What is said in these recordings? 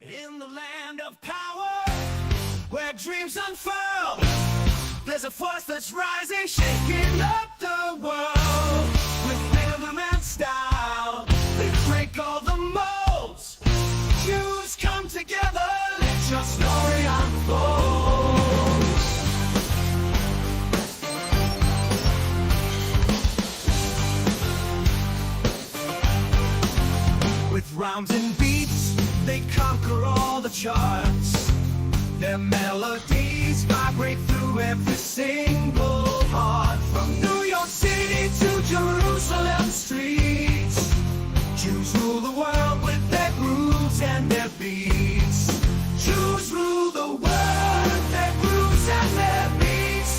In the land of power, where dreams unfurl, there's a force that's rising, shaking up the world. With rhythm and style, they break all the molds. Jews come together, let your story unfold. With rhymes and beats, they conquer all the charts. Their melodies vibrate through every single heart. From New York City to Jerusalem streets, Jews rule the world with their grooves and their beats. Jews rule the world with their grooves and their beats.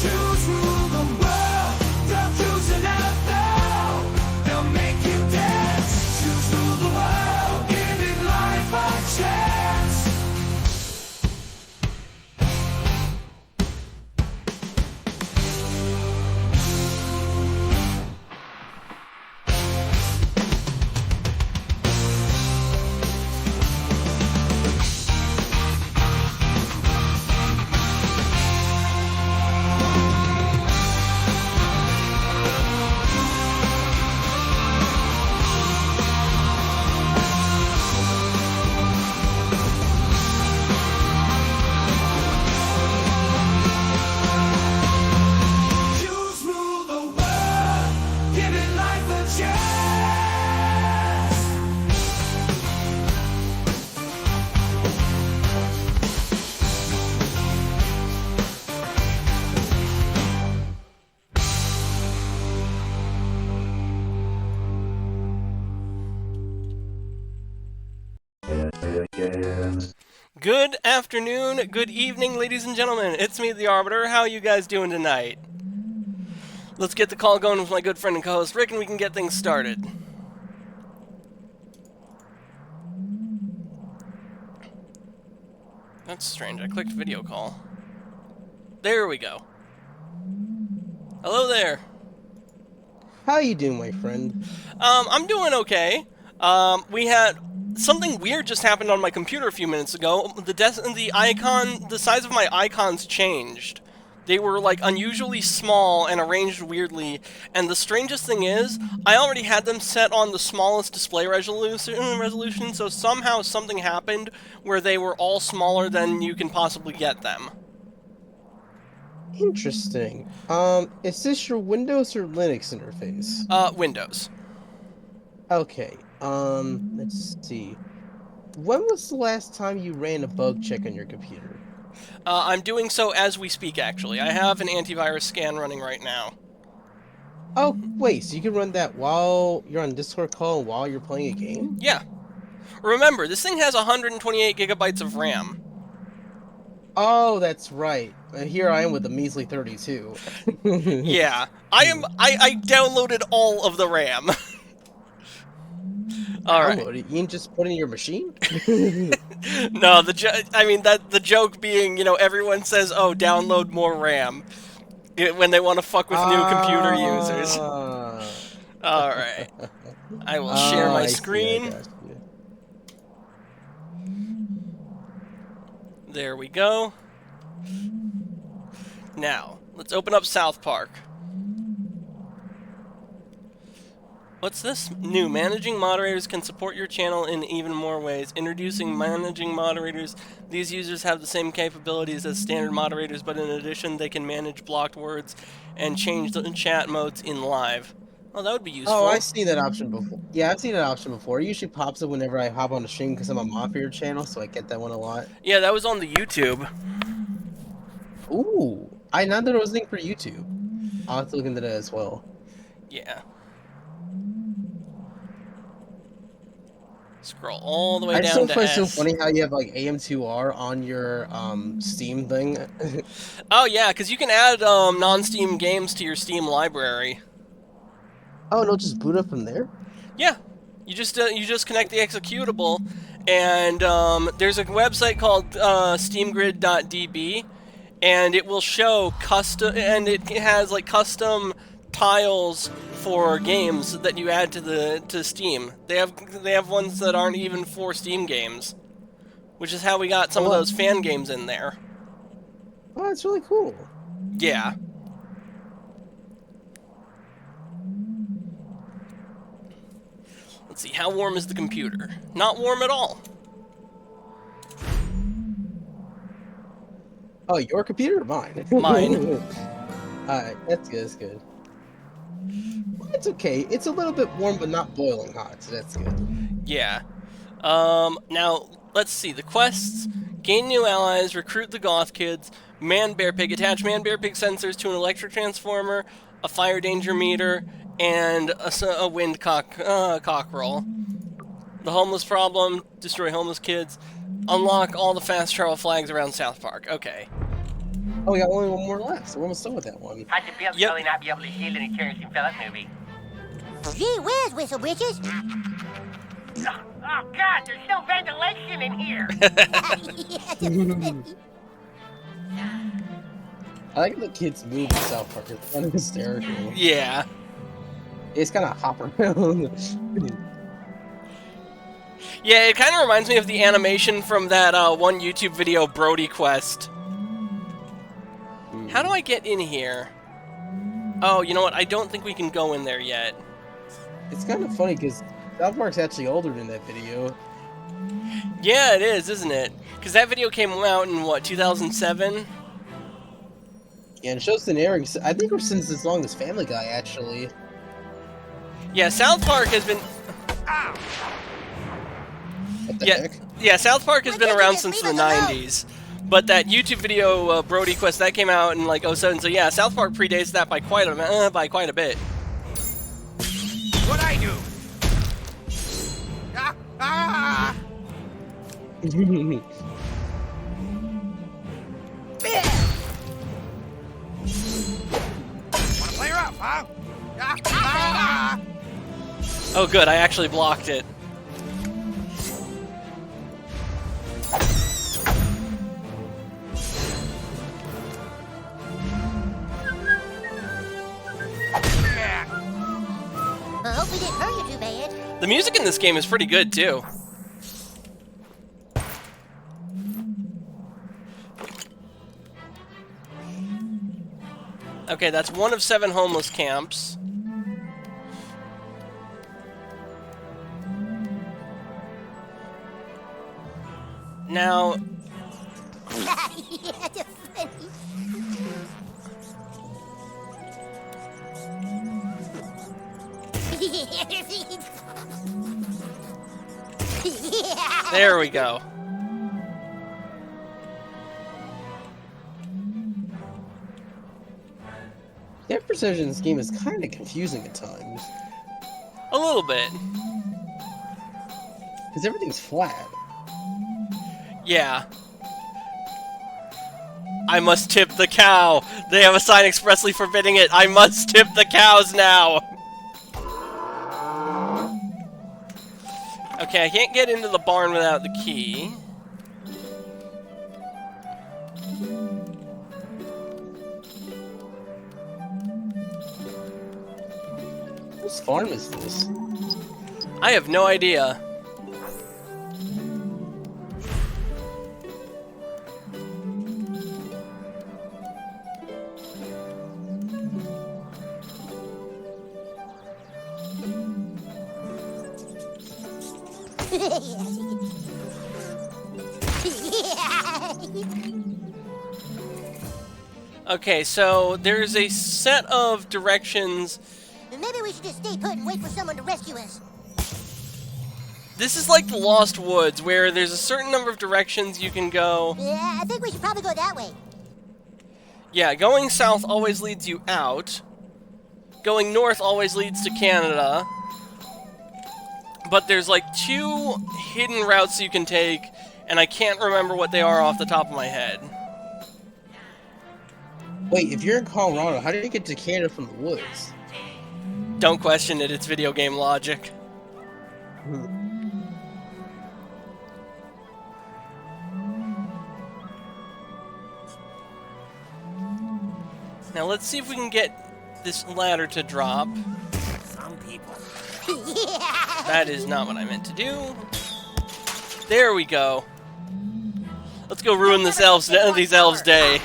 Jews rule the world, they'll Jews in NFL. They'll make you dance. Jews rule the world, giving life a chance. Good afternoon, good evening, ladies and gentlemen. It's me, the Arbiter. How are you guys doing tonight? Let's get the call going with my good friend and co-host Rick, and we can get things started. That's strange. I clicked video call. There we go. Hello there. How you doing, my friend? I'm doing okay. We had something weird just happened on my computer a few minutes ago. The size of my icons changed. They were like unusually small and arranged weirdly. And the strangest thing is, I already had them set on the smallest display resolution, so somehow something happened where they were all smaller than you can possibly get them. Interesting. Is this your Windows or Linux interface? Windows. Okay. Let's see. When was the last time you ran a bug check on your computer? I'm doing so as we speak, actually. I have an antivirus scan running right now. Oh, wait, so you can run that while you're on Discord call and while you're playing a game? Yeah. Remember, this thing has 128 gigabytes of RAM. Oh, that's right. Here I am with a measly 32. Yeah. I downloaded all of the RAM. Alright. You can just put it in your machine? No, the joke being, you know, everyone says, oh, download more RAM when they want to fuck with new computer users. Alright. I will share my screen. There we go. Now, let's open up South Park. What's this? New. Managing moderators can support your channel in even more ways. Introducing managing moderators. These users have the same capabilities as standard moderators, but in addition, they can manage blocked words and change the chat modes in live. Oh, that would be useful. Oh, I've seen that option before. Yeah, I've seen that option before. It usually pops up whenever I hop on the stream because I'm a mod for your channel, so I get that one a lot. Yeah, that was on the YouTube. Ooh, I know that it was a link for YouTube. I'll have to look into that as well. Yeah. Scroll all the way down to S. I just find it so funny how you have like AM2R on your Steam thing. Oh yeah, because you can add non-Steam games to your Steam library. Oh, no, just boot up from there? Yeah, you just connect the executable, and there's a website called steamgrid.db, and it will show custom, and it has like custom tiles for games that you add to Steam. They have ones that aren't even for Steam games. which is how we got some of those fan games in there. Oh, that's really cool. Yeah. Let's see, how warm is the computer? Not warm at all. Oh, your computer or mine? Mine. Alright, that's good, that's good. It's okay. It's a little bit warm, but not boiling hot, so that's good. Yeah. Now, let's see. The quests: gain new allies, recruit the goth kids, man bear pig, attach man bear pig sensors to an electric transformer, a fire danger meter, and a wind cockerel. The homeless problem: destroy homeless kids. Unlock all the fast travel flags around South Park. Okay. Oh, we got only one more left, so we're almost done with that one. How'd you feel to really not be able to heal any Terrence and Phillips movie? Gee whiz, Whistle Witches. Oh, God, there's no ventilation in here. I like the kids move in South Park. It's kind of hysterical. Yeah. It's kind of hop around. Yeah, it kind of reminds me of the animation from that one YouTube video, Brody Quest. How do I get in here? Oh, you know what? I don't think we can go in there yet. It's kind of funny because South Park's actually older than that video. Yeah, it is, isn't it? Because that video came out in, what, 2007? Yeah, and it shows been airing, I think, since as long as Family Guy, actually. Yeah, South Park has been... What the heck? Yeah, South Park has been around since the 90s. But that YouTube video, Brody Quest, that came out in, like, 07, so yeah, South Park predates that by quite a bit. What I do? Ah! Ah! Wanna play rough, huh? Ah! Ah! Oh, good, I actually blocked it. I hope we didn't hurt you too bad. The music in this game is pretty good, too. Okay, that's one of 7 homeless camps. Now... Yeah, that's funny. There we go. Depth perception in this game is kind of confusing at times. A little bit. Because everything's flat. Yeah. I must tip the cow. They have a sign expressly forbidding it. I must tip the cows now. Okay, I can't get into the barn without the key. Whose farm is this? I have no idea. Okay, so there's a set of directions. Maybe we should just stay put and wait for someone to rescue us. This is like the Lost Woods, where there's a certain number of directions you can go. Yeah, I think we should probably go that way. Yeah, going south always leads you out. Going north always leads to Canada. But there's like 2 hidden routes you can take, and I can't remember what they are off the top of my head. Wait, if you're in Colorado, how do you get to Canada from the woods? Don't question it, it's video game logic. Now let's see if we can get this ladder to drop. Some people. That is not what I meant to do. There we go. Let's go ruin these elves' day.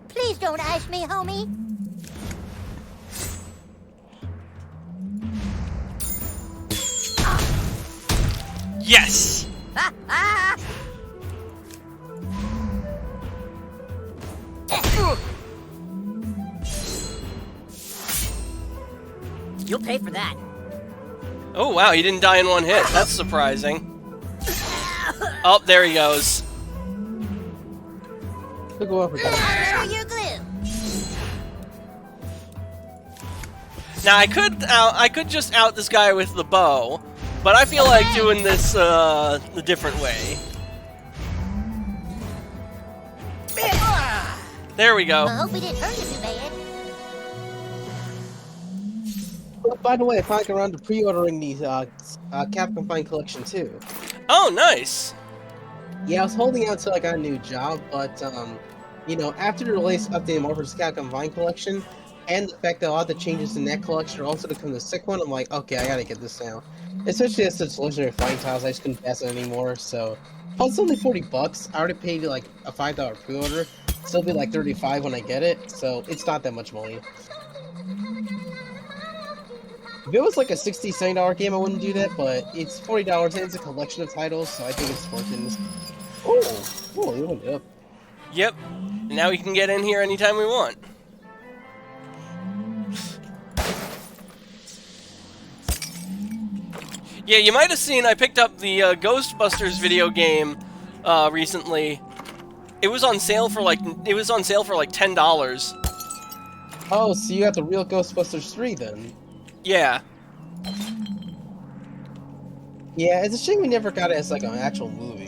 Please don't ice me, homie. Yes! You'll pay for that. Oh wow, he didn't die in one hit. That's surprising. Oh, there he goes. Look go up for that. I'll your glue. Now I could just out this guy with the bow, but I feel like doing this the different way. There we I go. hope we didn't hurt you too bad. Oh, by the way, I finally got around to pre-ordering these Capcom Fine Collection too. Oh, nice. Yeah, I was holding out until I got a new job, but you know, after the latest update in Marvel's Capcom Vine Collection, and the fact that a lot of the changes in that collection are also to come to the sick one, I'm like, okay, I gotta get this now. Especially as it's legendary flying tiles, I just couldn't pass it anymore. So, plus it's only $40. I already paid like a $5 pre-order. Still be like $35 when I get it, so it's not that much money. If it was like a $60, $70 game, I wouldn't do that, but it's $40 and it's a collection of titles, so I think it's worth it. Oh, it went up. Yep. Now we can get in here anytime we want. Yeah, you might have seen I picked up the Ghostbusters video game recently. It was on sale for like $10. Oh, so you got the real Ghostbusters 3 then? Yeah. Yeah, it's a shame we never got it as like an actual movie.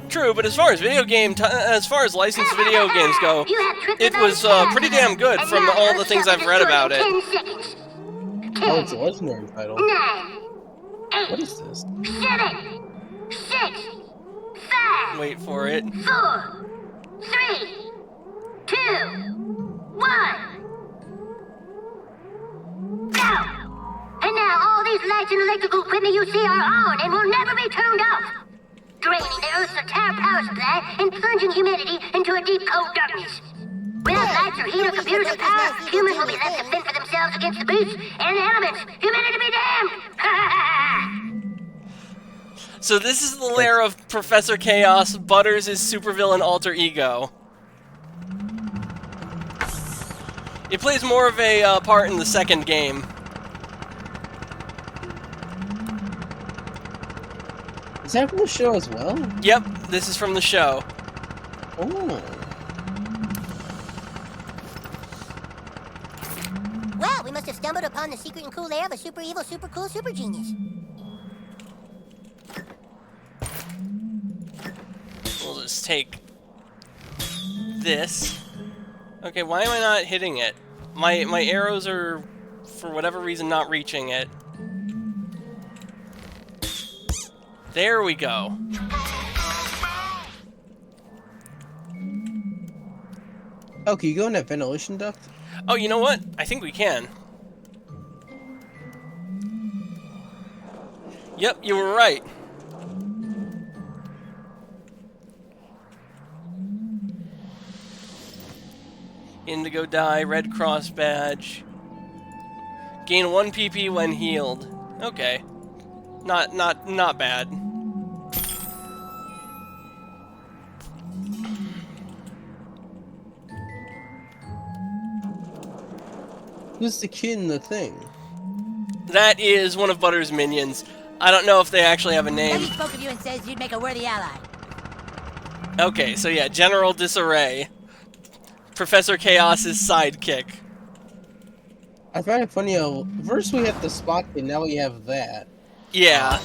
True, but as far as licensed video games go, it was pretty damn good from all the things I've read about it. Oh, it's a legendary title. 9, 8, What is this? 7, 6, 5, Wait for it. 4, 3, 2, 1. Go! And now all these lights and electrical equipment you see are on and will never be turned off, draining the Earth's entire power supply and plunging humanity into a deep, cold darkness. Without lights or heat or computers or power, humans will be left to fend for themselves against the beasts and the elements. Humanity be damned! So this is the lair of Professor Chaos, Butters' supervillain alter ego. It plays more of a part in the second game. Is that from the show as well? Yep, this is from the show. Oh. Well, we must have stumbled upon the secret and cool lair of a super evil, super cool, super genius. We'll just take this. Okay, why am I not hitting it? My arrows are, for whatever reason, not reaching it. There we go. Oh, can you go in that ventilation duct? Oh, you know what? I think we can. Yep, you were right. Indigo dye, Red Cross badge. Gain 1 PP when healed. Okay. Not bad. Who's the kid in the thing? That is one of Butter's minions. I don't know if they actually have a name. He spoke of you and says you'd make a worthy ally. Okay, so yeah, General Disarray. Professor Chaos's sidekick. I find it funny how first we had the Spock kid, now we have that. Yeah.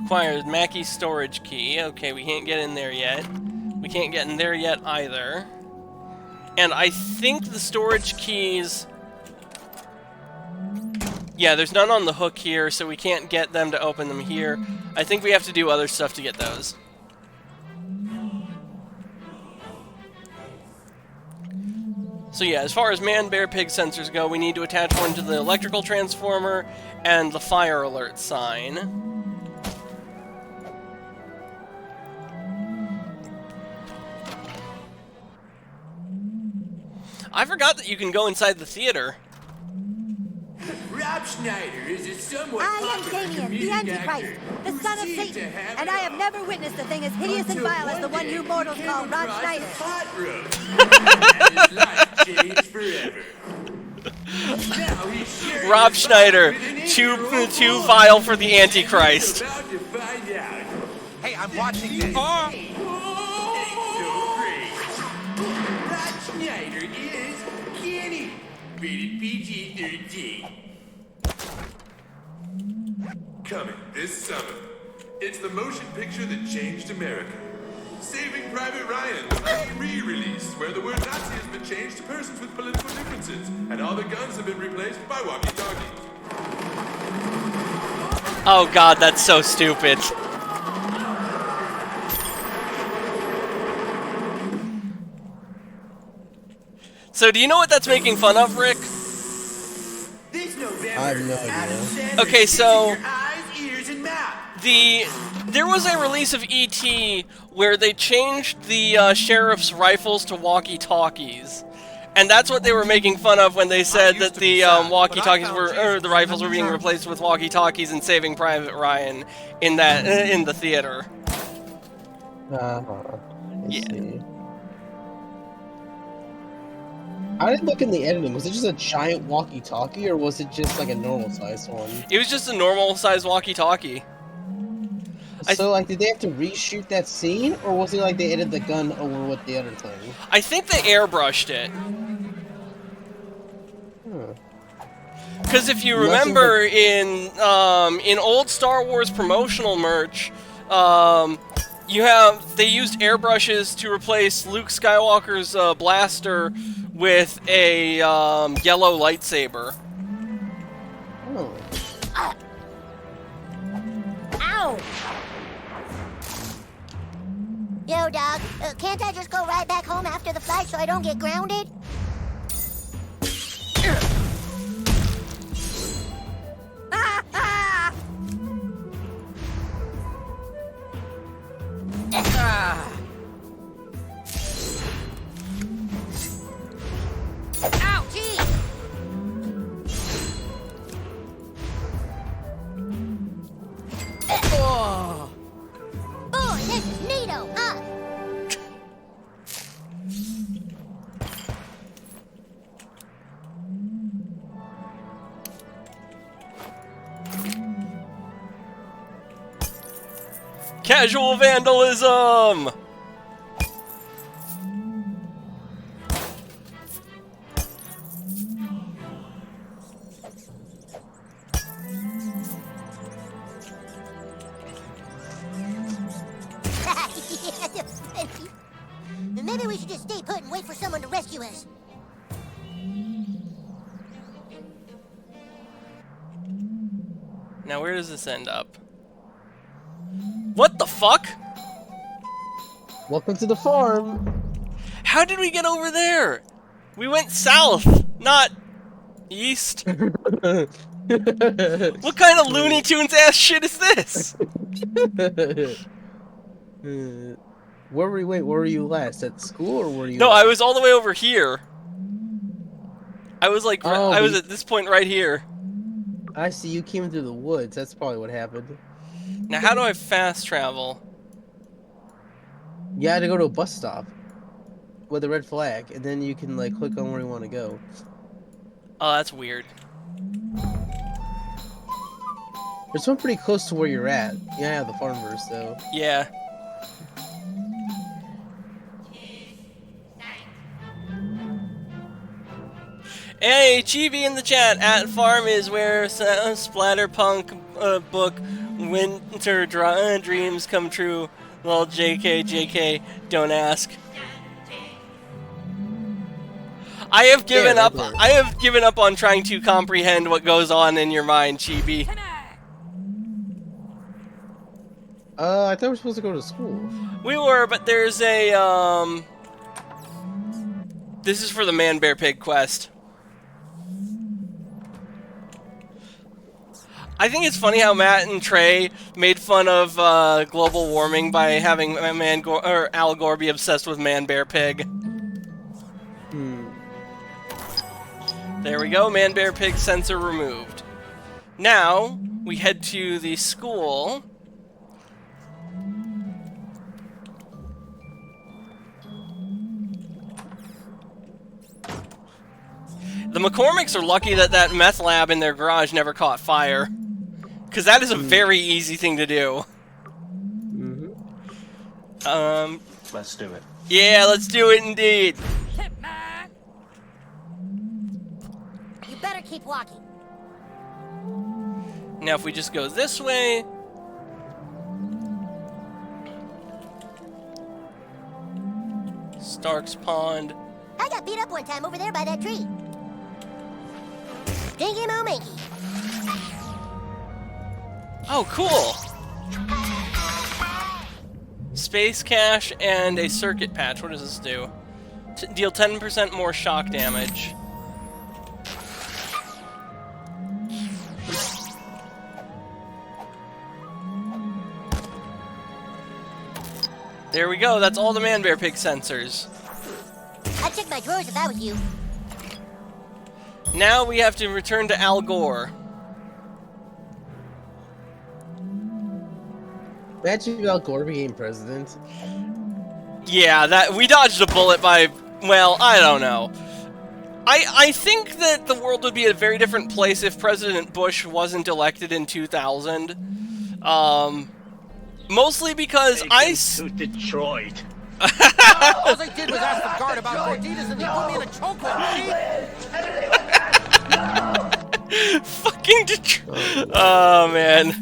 Requires Mackey's storage key. Okay, we can't get in there yet. We can't get in there yet either. And I think the storage keys... Yeah, there's none on the hook here, so we can't get them to open them here. I think we have to do other stuff to get those. So yeah, as far as man, bear, pig sensors go, we need to attach one to the electrical transformer and the fire alert sign. I forgot that you can go inside the theater. Rob Schneider is a somewhat I am popular Damien, the comedic Antichrist, actor the who son of seemed to Satan, have and it I have all. never witnessed a thing as hideous and Until vile as the one day you mortals he call came Rob across Schneider. the pot room, and his life changed forever. Now he's sharing Rob his Schneider, body with an too 8-year-old boy. vile for the And Antichrist. he's about to find out. Hey, I'm watching this. Whoa! So great. Rob Schneider is Kenny, rated PG-13. Coming this summer. It's the motion picture that changed America. Saving Private Ryan, the re-release, where the word Nazi has been changed to persons with political differences, and all the guns have been replaced by walkie-talkies. Oh god, that's so stupid. So do you know what that's making fun of, Rick? This November, I have no Adam idea. Sandler Okay, sticks so- in your eyes, ears, and mouth. There was a release of E.T. where they changed the sheriff's rifles to walkie-talkies. And that's what they were making fun of when they said that the walkie-talkies were, or the rifles were being replaced with walkie-talkies and Saving Private Ryan in that in the theater. I Yeah. see. I didn't look in the editing. Was it just a giant walkie-talkie, or was it just like a normal-sized one? It was just a normal-sized walkie-talkie. So, like, did they have to reshoot that scene, or was it like they edited the gun over with the other thing? I think they airbrushed it. Because if you Unless it was remember in old Star Wars promotional merch, they used airbrushes to replace Luke Skywalker's blaster with a yellow lightsaber. Oh. Ow! Yo, dog, can't I just go right back home after the flight so I don't get grounded? Ouchie! Boy, this is neato, huh? Casual vandalism! Maybe we should just stay put and wait for someone to rescue us. Now where does this end up? What the fuck? Welcome to the farm! How did we get over there? We went south, not east. What kind of Looney Tunes ass shit is this? Where were you last? At school, or were you... No, I was all the way over here. I was like, Oh, I was at this point right here. I see, you came through the woods. That's probably what happened. Now how do I fast travel? You had to go to a bus stop with a red flag, and then you can, like, click on where you want to go. Oh, that's weird. There's one pretty close to where you're at. Yeah, the farmers, though. Yeah. Hey, Chibi in the chat. At farm is where Splatterpunk book Winter Dreams come true. Well, JK, don't ask. I have given up. right there. I have given up on trying to comprehend what goes on in your mind, Chibi. I thought we were supposed to go to school. We were, but there's a This is for the Man Bear Pig quest. I think it's funny how Matt and Trey made fun of global warming by having Al Gore be obsessed with Man Bear Pig. There we go, Man Bear Pig sensor removed. Now, we head to the school. The McCormicks are lucky that that meth lab in their garage never caught fire. Because that is a very easy thing to do. Let's do it. Yeah, let's do it indeed. You better keep walking. Now if we just go this way... Stark's Pond. I got beat up one time over there by that tree. Dingy Mo Minky. Oh, cool! Space Cache and a Circuit Patch. What does this do? Deal 10% more shock damage. There we go, that's all the Man Bear Pig sensors. I'd check my drawers if I was you. Now we have to return to Al Gore. Imagine Al Gore became president. Yeah, that we dodged a bullet by, well, I don't know. I think that the world would be a very different place if President Bush wasn't elected in 2000. Mostly because To Detroit. All I did was ask the guard about gorditas and they put me in a chokehold. Fucking Detroit. Oh, man.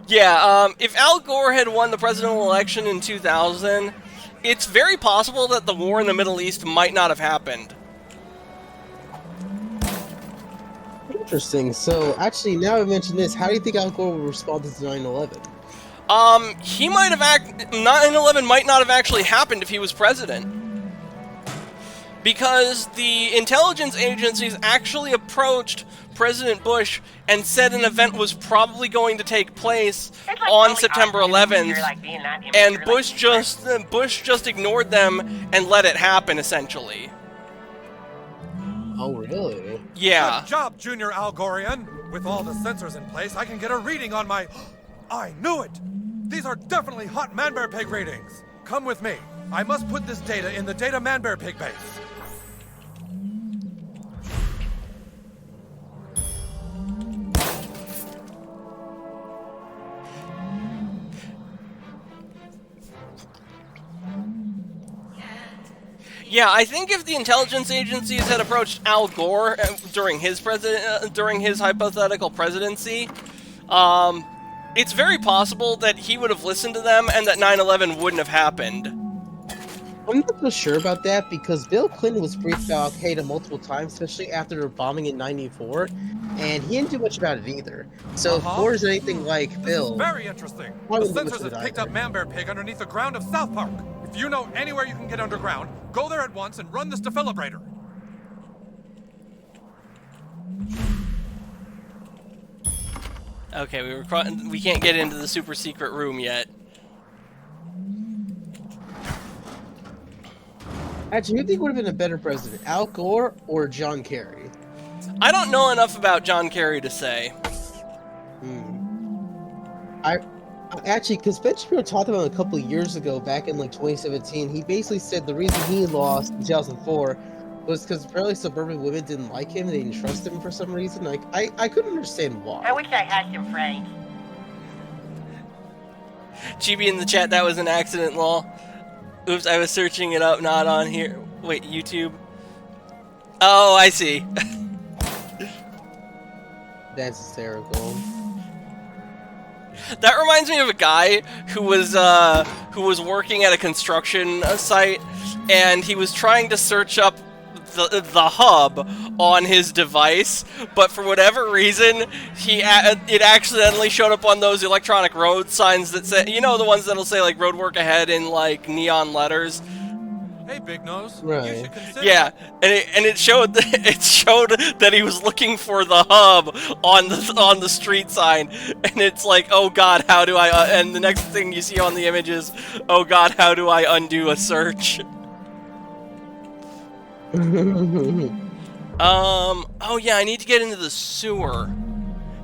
Yeah, if Al Gore had won the presidential election in 2000, it's very possible that the war in the Middle East might not have happened. Interesting. So, actually, now I mentioned this, how do you think Al Gore would respond to 9/11? He might have 9/11 might not have actually happened if he was president. Because the intelligence agencies actually approached President Bush and said an event was probably going to take place on September 11th, and Bush just ignored them and let it happen, essentially. Oh, really? Yeah. Good job, Junior Algorian. With all the sensors in place, I can get a reading on my... I knew it! These are definitely hot Man Bear Pig readings. Come with me. I must put this data in the data Man Bear Pig base. Yeah, I think if the intelligence agencies had approached Al Gore during his hypothetical presidency, it's very possible that he would have listened to them and that 9/11 wouldn't have happened. I'm not so sure about that because Bill Clinton was briefed about Al-Qaeda multiple times, especially after the bombing in '94, and he didn't do much about it either. So if Gore is anything like Bill... Very interesting. The Probably wouldn't sensors listen have to picked up Man Bear Pig underneath the ground of South Park. If you know anywhere you can get underground, go there at once and run this defibrillator. Okay, we can't get into the super secret room yet. Actually, who do you think would have been a better president, Al Gore or John Kerry? I don't know enough about John Kerry to say. Actually, because Ben Shapiro talked about it a couple of years ago, back in like 2017, he basically said the reason he lost in 2004 was because apparently suburban women didn't like him, they didn't trust him for some reason. Like, I couldn't understand why. I wish I had some friends. GB in the chat, that was an accident, lol. Oops, I was searching it up, not on here. Wait, YouTube? Oh, I see. That's hysterical. That reminds me of a guy who was working at a construction site, and he was trying to search up the hub on his device, but for whatever reason, it accidentally showed up on those electronic road signs that say, you know, the ones that'll say like road work ahead in like neon letters. Hey, Big Nose. Right. You should consider. Yeah, and it showed that he was looking for the hub on the street sign, and it's like, oh god, how do I? And the next thing you see on the image is, oh god, how do I undo a search? Oh yeah, I need to get into the sewer.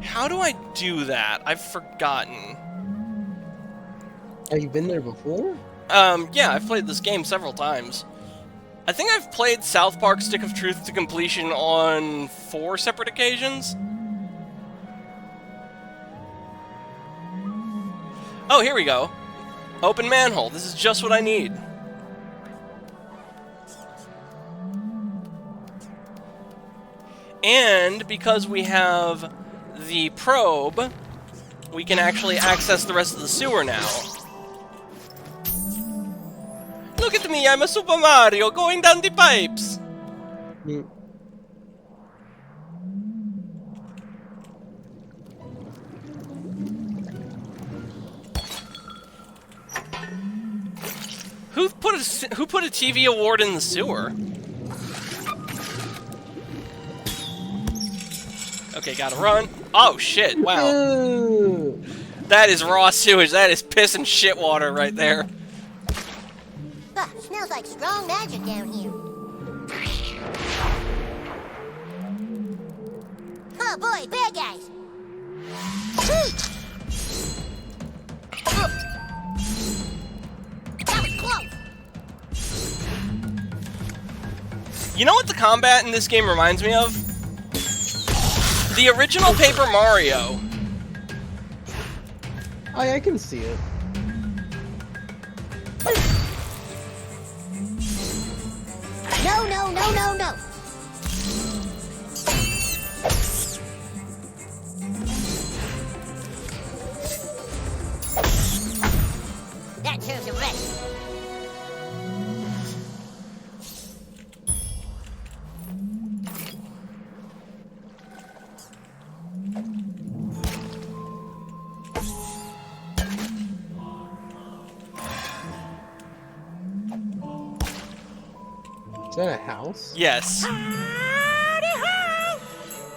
How do I do that? I've forgotten. Have you been there before? Yeah, I've played this game several times. I think I've played South Park Stick of Truth to completion on 4 separate occasions. Oh, here we go. Open manhole. This is just what I need. And because we have the probe, we can actually access the rest of the sewer now. Look at me, I'm a Super Mario going down the pipes! Mm. Who put a TV award in the sewer? Okay, gotta run. Oh shit, wow. Ooh. That is raw sewage, that is piss and shit water right there. Smells like strong magic down here. Oh boy, bad guys. That was close. You know what the combat in this game reminds me of? The original Paper Mario. Oh, yeah, I can see it. No, no, no, no, no. That serves a rest. Is that a house? Yes.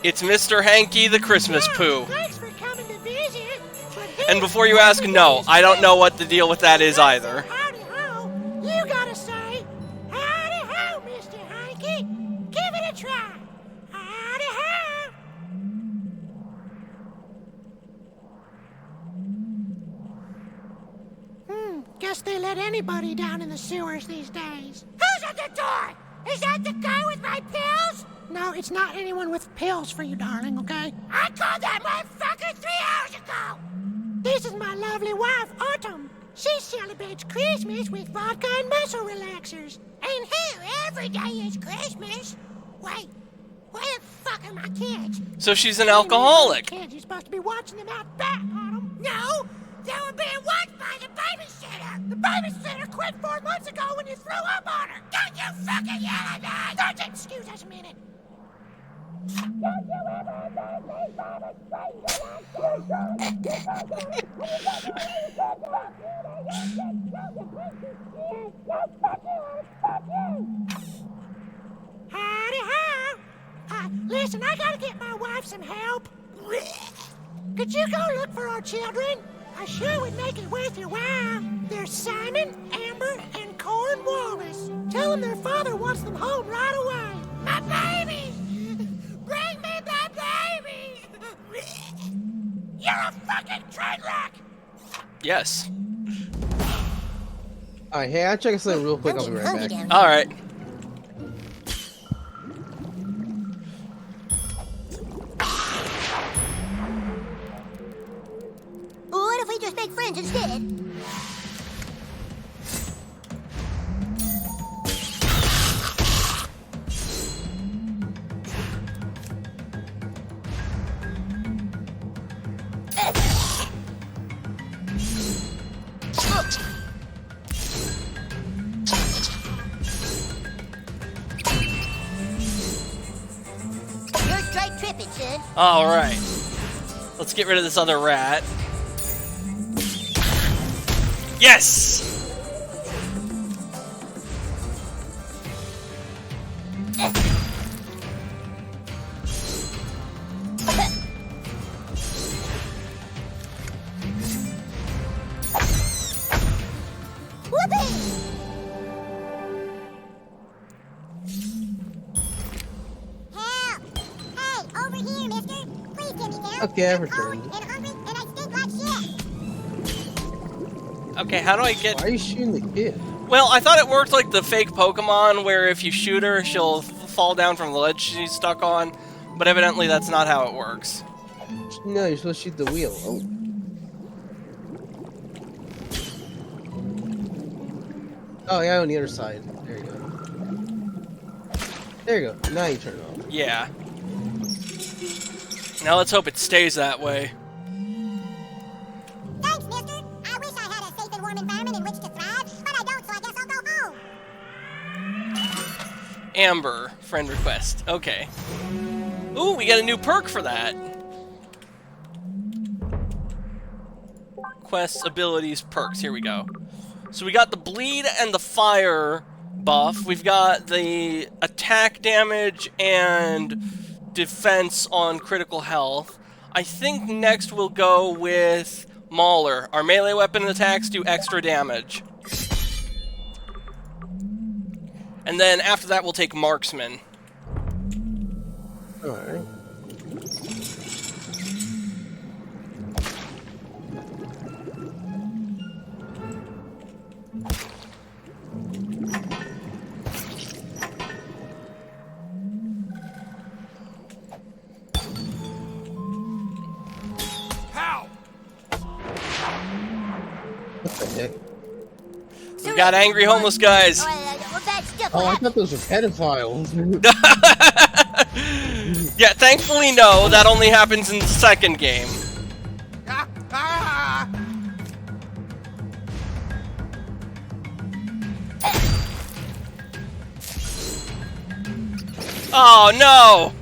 It's Mr. Hanky the Christmas Poo. Thanks for coming to visit. And before you ask, no, I don't know what the deal with that is either. Howdy ho. You gotta say, howdy ho, Mr. Hanky. Give it a try. Howdy ho. Guess they let anybody down in the sewers these days. Who's at the door? Is that the guy with my pills? No, it's not anyone with pills for you, darling, okay? I called that motherfucker 3 hours ago! This is my lovely wife, Autumn. She celebrates Christmas with vodka and muscle relaxers. And here, every day is Christmas. Wait, where the fuck are my kids? So she's an alcoholic. Kids, you're supposed to be watching them out back, Autumn. No, they were being watched by the babysitter. The babysitter quit 4 months ago when you threw up on her. Don't you fucking yell at me! Don't you excuse us a minute. Don't you ever make me promise Howdy ho! Listen, I gotta get my wife some help. Could you go look for our children? I sure would make it worth your while. There's Simon, Amber, and Corn Wallace. Tell them their father wants them home right away. My babies! Bring me my babies! You're a fucking train wreck! Yes. Alright, hey, I'll check something real quick. I'll be right back. Alright. What if we just make friends instead? You're straight tripping, son. Alright. Let's get rid of this other rat. Yes! Okay, I returned. Okay, how do I get... Why are you shooting the kid? Well, I thought it worked like the fake Pokemon, where if you shoot her, she'll fall down from the ledge she's stuck on, but evidently that's not how it works. No, you're supposed to shoot the wheel. Oh. Oh, yeah, on the other side. There you go. There you go. Now you turn it off. Yeah. Now let's hope it stays that way. Thanks, mister. I wish I had a safe and warm environment in which to thrive, but I don't, so I guess I'll go home. Amber, friend request. Okay. Ooh, we got a new perk for that. Quests, abilities, perks. Here we go. So we got the bleed and the fire buff. We've got the attack damage and defense on critical health. I think next we'll go with Mauler. Our melee weapon attacks do extra damage. And then after that we'll take Marksman. Alright. What the heck? We've got angry homeless guys. Oh, I thought those were pedophiles. Yeah, thankfully no, that only happens in the second game. Oh no!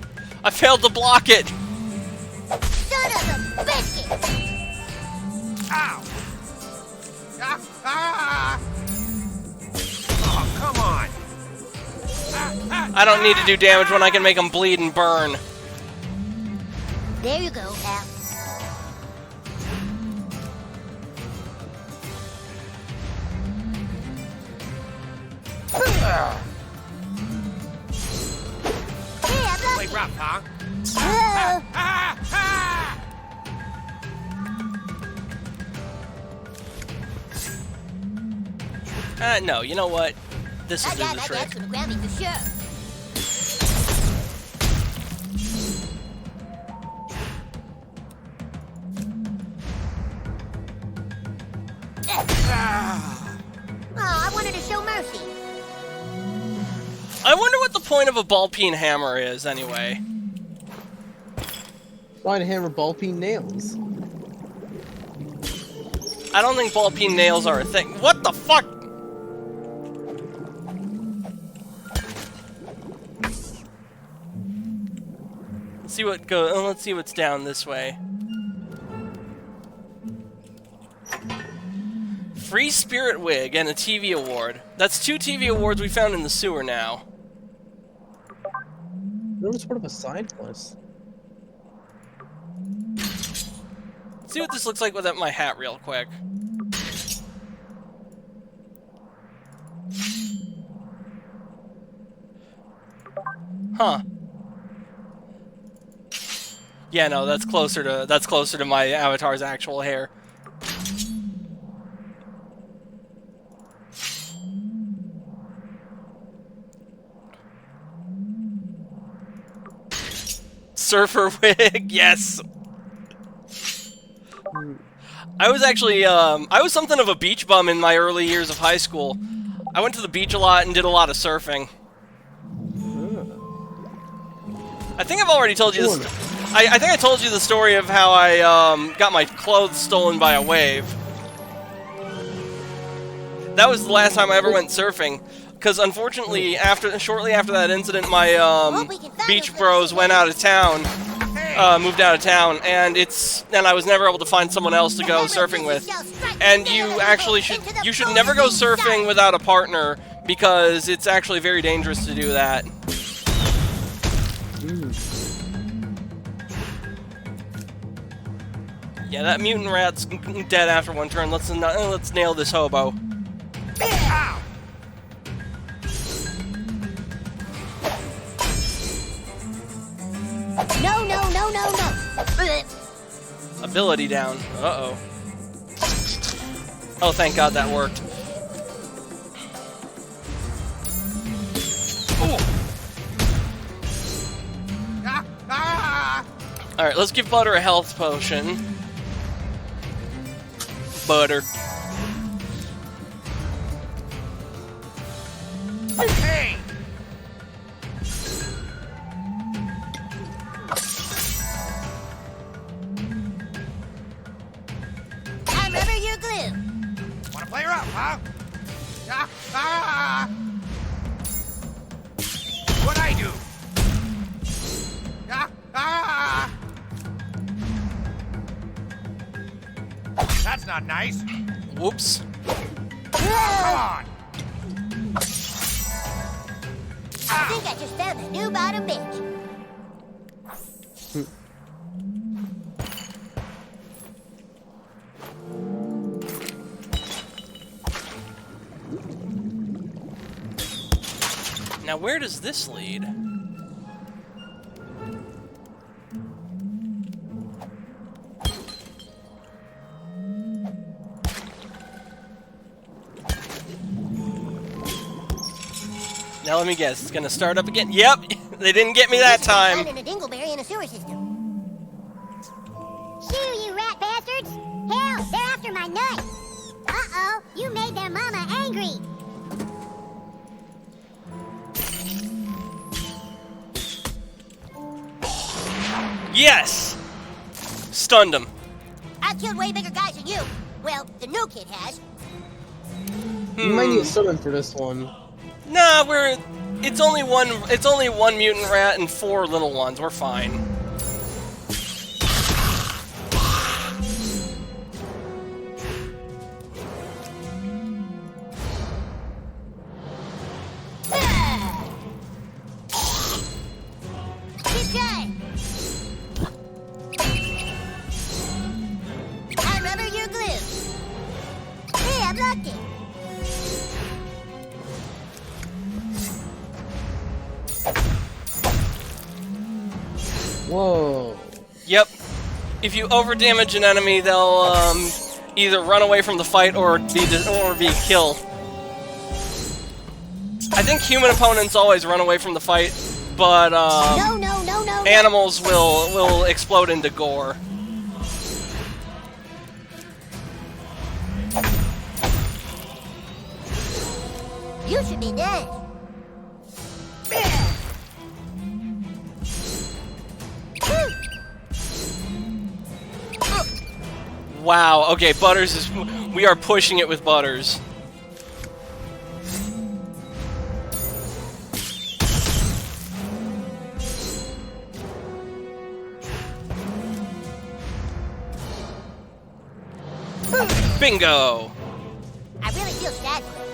I failed to block it! Son of a biscuit! Ow! Oh, come on! I don't need to do damage when I can make them bleed and burn. There you go, Al. Play rough, huh? No, you know what? This will do the trick. That's gonna grab me for sure. Oh, I wanted to show mercy. I wonder what the point of a ball-peen hammer is, anyway. Trying to hammer ball peen nails. I don't think ball-peen nails are a thing. What the fuck? See what go. Let's see what's down this way. Free spirit wig and a TV award. That's 2 TV awards we found in the sewer now. That was sort of a side quest. See what this looks like without my hat real quick. Huh. Yeah, no, that's closer to my avatar's actual hair. Surfer wig, yes. I was actually, I was something of a beach bum in my early years of high school. I went to the beach a lot and did a lot of surfing. I think I've already told you this. I think I told you the story of how I got my clothes stolen by a wave. That was the last time I ever went surfing. Because unfortunately, shortly after that incident, my beach bros went out of town, moved out of town, and I was never able to find someone else to go surfing with. And you should never go surfing without a partner, because it's actually very dangerous to do that. Yeah, that mutant rat's dead after one turn. Let's nail this hobo. Ow! No, no, no, no, no. Ability down. Uh-oh. Oh, thank God that worked. Alright, let's give Butter a health potion. Butter. Hey! I remember your glue. Wanna play her up, huh? What I do? That's not nice. Whoops. Come on. I think I just found the new bottom bitch. Now, where does this lead? Now let me guess, it's gonna start up again. Yep, they didn't get me that time. Finding a dingleberry in a sewer system. Shoo, you rat bastards! Hell, they're after my nut. Uh-oh, you made their mama angry. Yes! Stunned him. I've killed way bigger guys than you. Well, the new kid has. You might need a summon for this one. Nah, it's only one mutant rat and 4 little ones. We're fine. Keep trying. I remember your glue. Hey, I blocked it. Whoa. Yep. If you overdamage an enemy, they'll either run away from the fight or be killed. I think human opponents always run away from the fight, but No. animals will explode into gore. You should be dead. Wow, okay, Butters is... We are pushing it with Butters. Bingo! I really feel sad for him.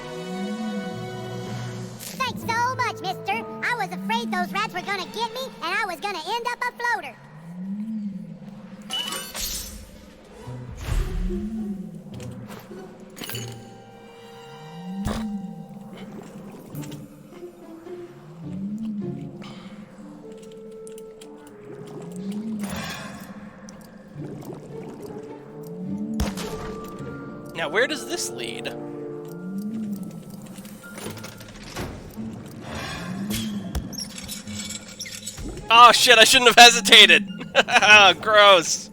Thanks so much, mister. I was afraid those rats were gonna get me, and I was gonna end up a floater. Now, where does this lead? Oh shit, I shouldn't have hesitated! Gross!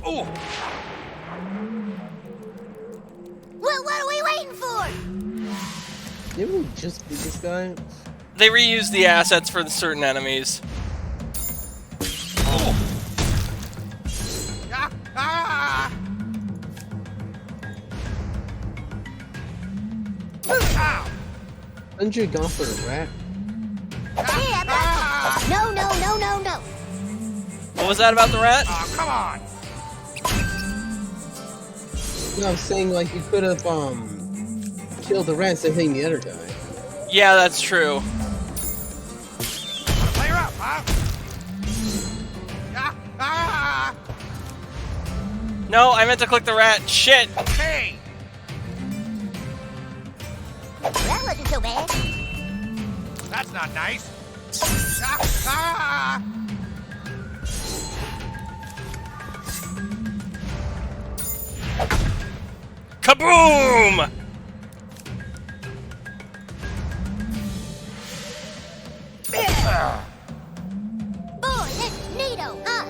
Oh! Well, what are we waiting for? Didn't we just beat this guy? They reuse the assets for the certain enemies. Oh! Couldn't you have gone for a rat? Hey, I'm not... No. was that about the rat? Oh, come on! You know, I'm saying like you could have killed the rat instead of hitting the other guy. Yeah, that's true. Play her up, huh? Ah! No, I meant to click the rat. Shit. Hey! That wasn't so bad. That's not nice. Ah! Kaboom! Boy, that's neato, huh?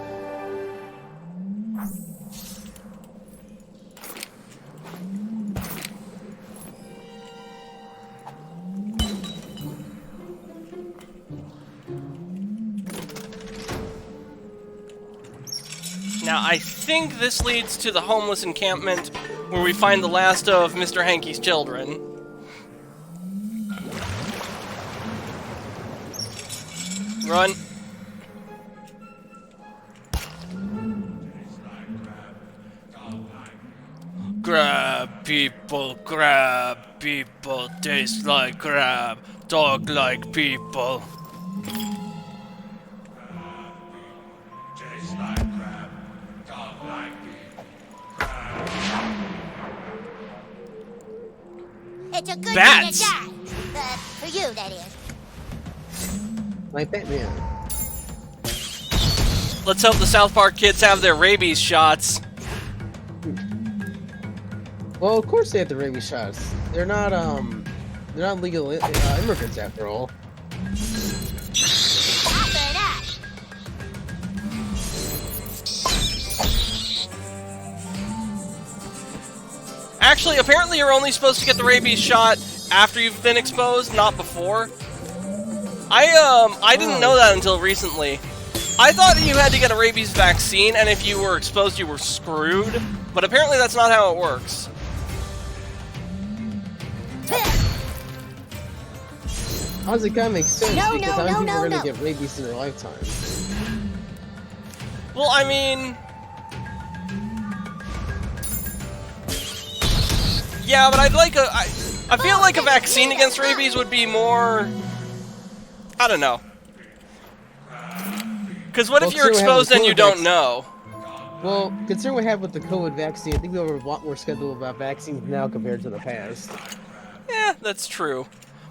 Now, I think this leads to the homeless encampment where we find the last of Mr. Hanky's children. Run. Grab people, taste like crab, talk like people. Taste like crab, talk like It's a good Bats. thing to die. For you, that is. Like Batman. Let's hope the South Park kids have their rabies shots. Well, of course they have the rabies shots. They're not legal immigrants after all. Stop it up. Actually, apparently you're only supposed to get the rabies shot after you've been exposed, not before. I didn't know that until recently. I thought you had to get a rabies vaccine, and if you were exposed, you were screwed. But apparently that's not how it works. Honestly, it kind of makes sense No, because no, how many no, people are no, going to no. get rabies in their lifetime? Well, I mean... Yeah, but I'd like a... I feel like a vaccine against rabies would be more... I don't know. Because what if you're considering what exposed and happened you with don't COVID know? Well, considering what happened with the COVID vaccine, I think people are a lot more skeptical about vaccines now compared to the past. Yeah, that's true.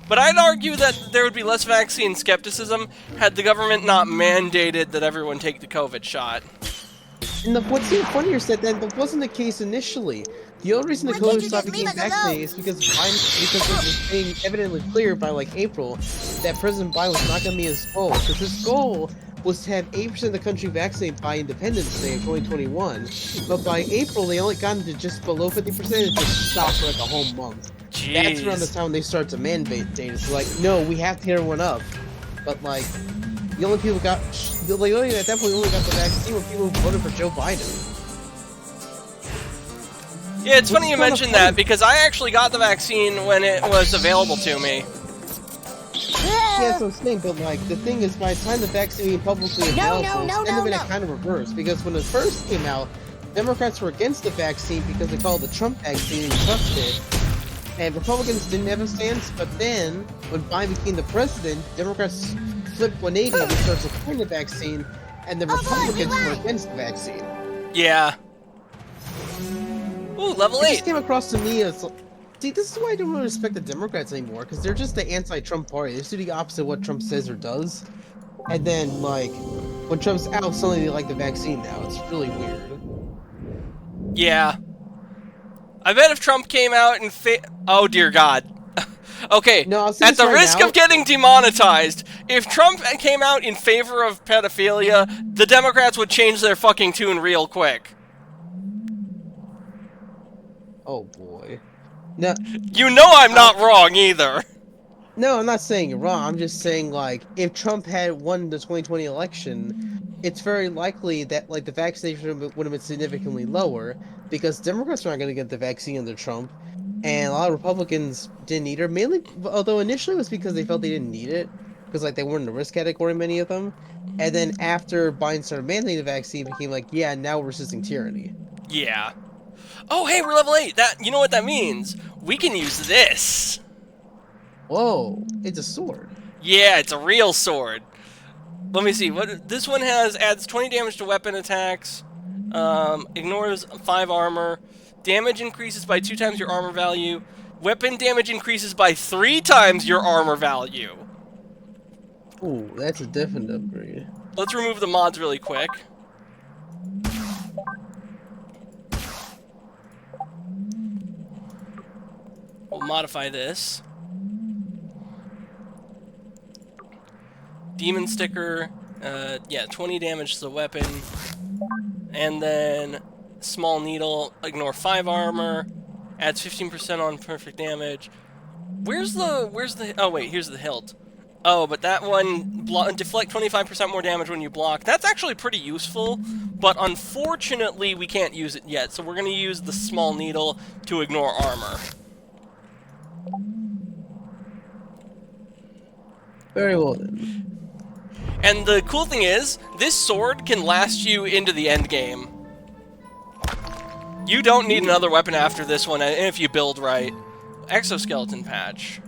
But I'd argue that there would be less vaccine skepticism had the government not mandated that everyone take the COVID shot. And what's even funnier is that wasn't the case initially. The only reason the Why can't COVID you shot just leave became us alone? vaccinated is because it was being evidently clear by like April that President Biden was not going to meet his goal. Because his goal was to have 8% of the country vaccinated by Independence Day of 2021. But by April, they only got to just below 50% and just stopped for like a whole month. That's around the Jeez. time they start to mandate data. It's like, no, we have to get everyone up. But like, the only people got, like, only at that point, only got the vaccine were people who voted for Joe Biden. Yeah, it's funny you kinda mentioned funny. that, because I actually got the vaccine when it was available to me. Yeah, that's what I'm saying, but like, the thing is, by the time the vaccine became publicly No, available, no, it's no, been no. kind of reversed, because when it first came out, Democrats were against the vaccine because they called it the Trump vaccine and trusted it, and Republicans didn't have a stance, but then, when Biden became the president, Democrats flipped 180 and started supporting the vaccine, and the Oh, boy, Republicans were rewind. against the vaccine. Yeah. Ooh, level It just 8. came across to me as, see, this is why I don't really respect the Democrats anymore, because they're just the anti-Trump party. They just do the opposite of what Trump says or does. And then, like, when Trump's out, suddenly they like the vaccine now. It's really weird. Yeah. I bet if Trump came out and oh dear God. Okay, No, I'll say at this the right risk now. of getting demonetized, if Trump came out in favor of pedophilia, the Democrats would change their fucking tune real quick. Oh boy. No, You know I'm not wrong either. no, I'm not saying you're wrong. I'm just saying, like, if Trump had won the 2020 election, it's very likely that, like, the vaccination would have been significantly lower, because Democrats are not going to get the vaccine under Trump, and a lot of Republicans didn't either, mainly, although initially it was because they felt they didn't need it, because like they weren't in the risk category, many of them. And then after Biden started mandating the vaccine, it became like, yeah, now we're resisting tyranny. Yeah. Oh, hey, we're level 8. You know what that means? We can use this. Whoa, it's a sword. Yeah, it's a real sword. Let me see. What this one adds 20 damage to weapon attacks. Ignores 5 armor. Damage increases by 2 times your armor value. Weapon damage increases by 3 times your armor value. Ooh, that's a different upgrade. Let's remove the mods really quick. We'll modify this. Demon sticker, yeah, 20 damage to the weapon. And then small needle, ignore 5 armor, adds 15% on perfect damage. Where's the, oh wait, here's the hilt. Oh, but that one, deflect 25% more damage when you block. That's actually pretty useful, but unfortunately we can't use it yet, so we're going to use the small needle to ignore armor. Very well then. And the cool thing is, this sword can last you into the end game. You don't need another weapon after this one if you build right. Exoskeleton patch.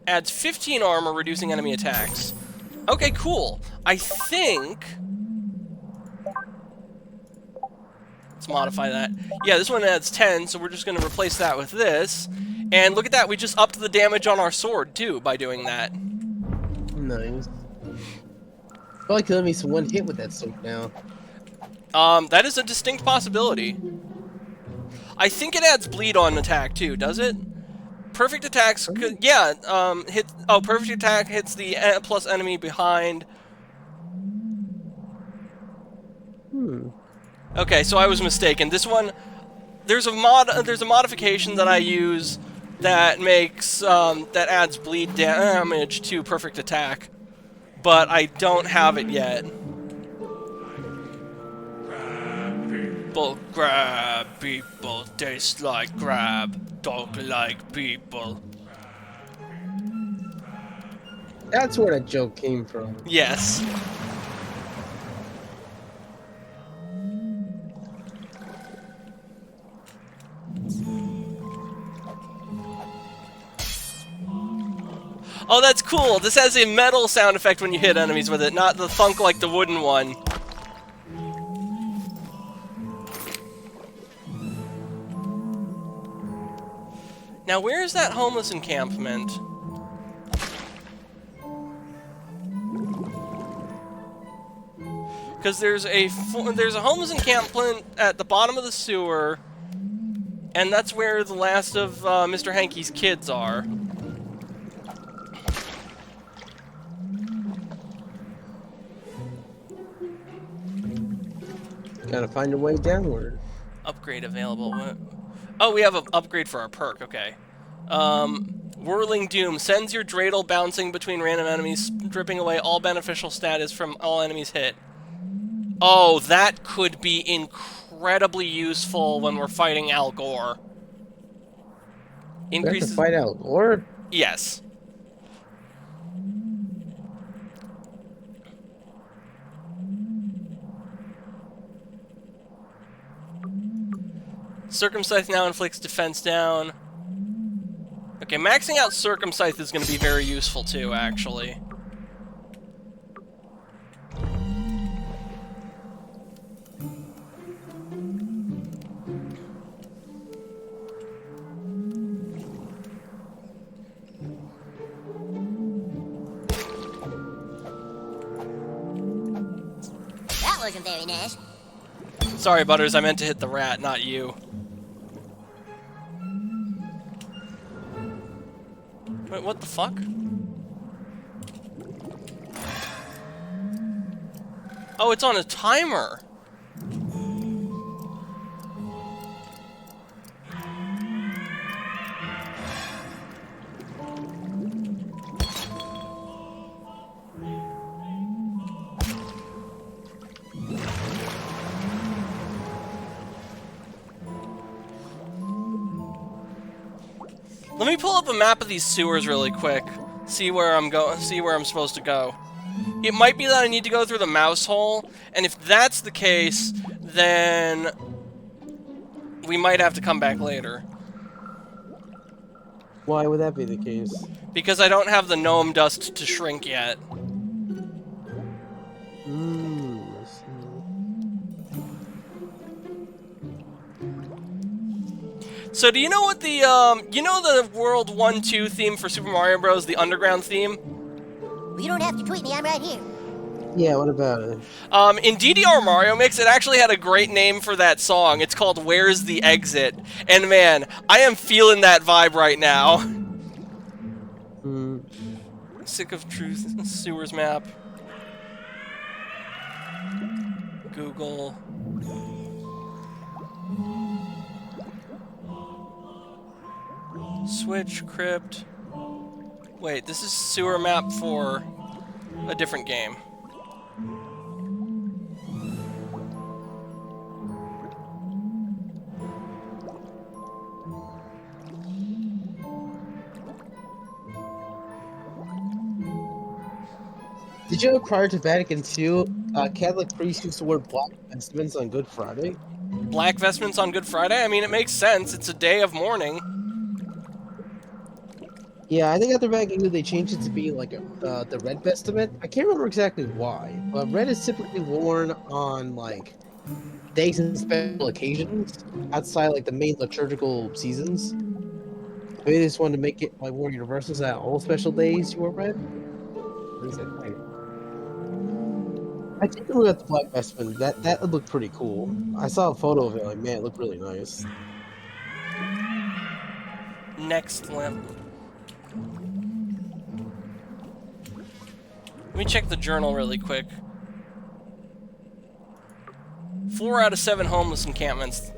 Adds 15 armor, reducing enemy attacks. Okay, cool. I think... Let's modify that. Yeah, this one adds 10, so we're just going to replace that with this. And look at that, we just upped the damage on our sword, too, by doing that. Nice. Probably could have me some one hit with that sword now. That is a distinct possibility. I think it adds bleed on attack, too, does it? Perfect attacks, yeah, perfect attack hits the plus enemy behind. Okay, so I was mistaken. This one, there's a modification that I use that makes, that adds bleed damage to perfect attack, but I don't have it yet. Grab people, taste like grab, talk like people. That's where that joke came from. Yes. Oh, that's cool. This has a metal sound effect when you hit enemies with it, not the thunk like the wooden one. Now, where is that homeless encampment? Because there's a homeless encampment at the bottom of the sewer, and that's where the last of Mr. Hanky's kids are. Gotta find a way downward. Upgrade available. What? Oh, we have an upgrade for our perk. Okay. Whirling Doom sends your dreidel bouncing between random enemies, stripping away all beneficial status from all enemies hit. Oh, that could be incredibly useful when we're fighting Al Gore. Increases. To fight Al Gore? Yes. Circumcise now inflicts defense down. Okay, maxing out Circumcise is going to be very useful too, actually. That wasn't very nice. Sorry, Butters, I meant to hit the rat, not you. Wait, what the fuck? Oh, it's on a timer. Let me pull up a map of these sewers really quick. See where I'm supposed to go. It might be that I need to go through the mouse hole, and if that's the case, then we might have to come back later. Why would that be the case? Because I don't have the gnome dust to shrink yet. I see. So do you know what the, you know the World 1-2 theme for Super Mario Bros., the Underground theme? You don't have to tweet me, I'm right here. Yeah, what about it? In DDR Mario Mix, it actually had a great name for that song. It's called Where's the Exit? And man, I am feeling that vibe right now. Sick of Truth Sewers map. Google. Switch, crypt. Wait, this is sewer map for a different game. Did you know prior to Vatican II, Catholic priests used to wear black vestments on Good Friday? Black vestments on Good Friday? I mean, it makes sense. It's a day of mourning. Yeah, I think after Vatican II, they changed it to be like the red vestment. I can't remember exactly why, but red is typically worn on like days and special occasions outside like the main liturgical seasons. They just wanted to make it like more universal, so that all special days you wear red. What is it? I think we got the black vestment. That would look pretty cool. I saw a photo of it. Like, man, it looked really nice. Next limp. Let me check the journal really quick. 4 out of 7 homeless encampments.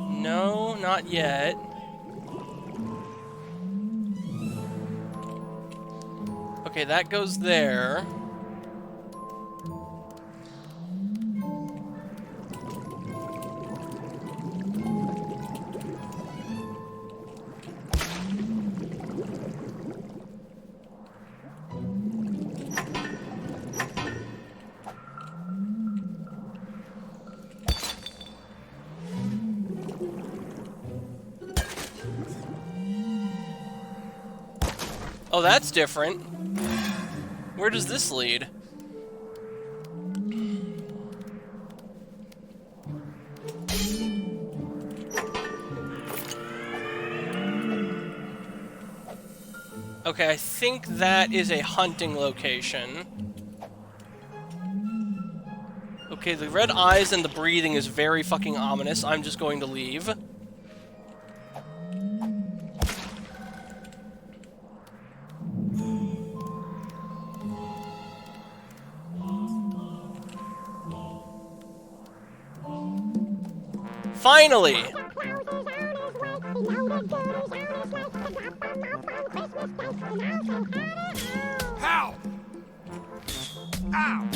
No, not yet. Okay, that goes there. Oh, that's different. Where does this lead? Okay, I think that is a hunting location. Okay, the red eyes and the breathing is very fucking ominous. I'm just going to leave. Finally! How? Ow!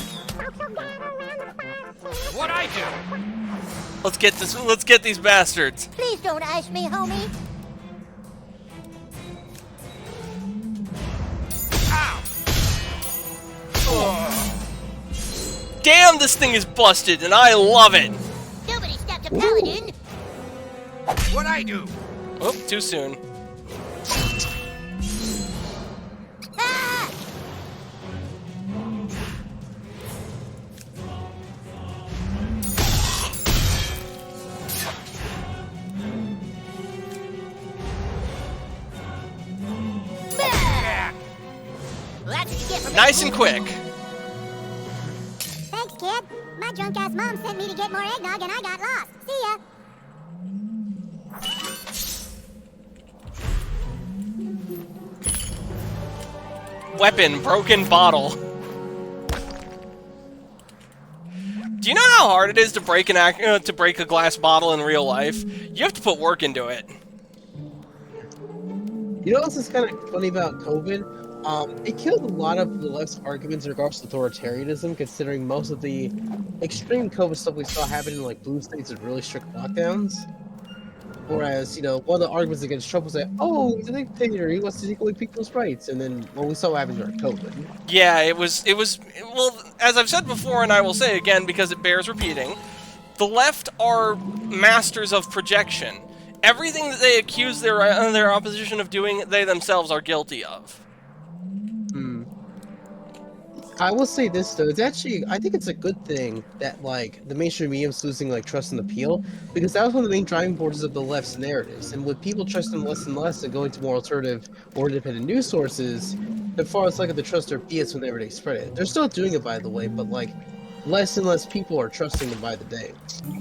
What'd I do? Let's get these bastards. Please don't ice me, homie. Damn, this thing is busted, and I love it! Nobody stopped a paladin. What'd I do? Oh, too soon. Ah! Well, that's what you get for Nice and quick. Thanks, kid. My drunk-ass mom sent me to get more eggnog and I got lost. See ya. Weapon, broken bottle. Do you know how hard it is to break a glass bottle in real life? You have to put work into it. You know what's kind of funny about COVID? It killed a lot of the left's arguments in regards to authoritarianism, considering most of the extreme COVID stuff we saw happening in like blue states with really strict lockdowns. Whereas, one of the arguments against Trump was that, oh, he's a dictator, he wants to take away people's rights, and then, well, we saw what happened during COVID. Yeah, it was, well, as I've said before, and I will say again because it bears repeating, the left are masters of projection. Everything that they accuse their opposition of doing, they themselves are guilty of. I will say this though, it's actually, I think it's a good thing that like the mainstream media's losing like trust and appeal, because that was one of the main driving forces of the left's narratives. And with people trusting less and less and going to more alternative or independent news sources, the far less likely to trust their BS whenever they spread it. They're still doing it, by the way, but like less and less people are trusting them by the day.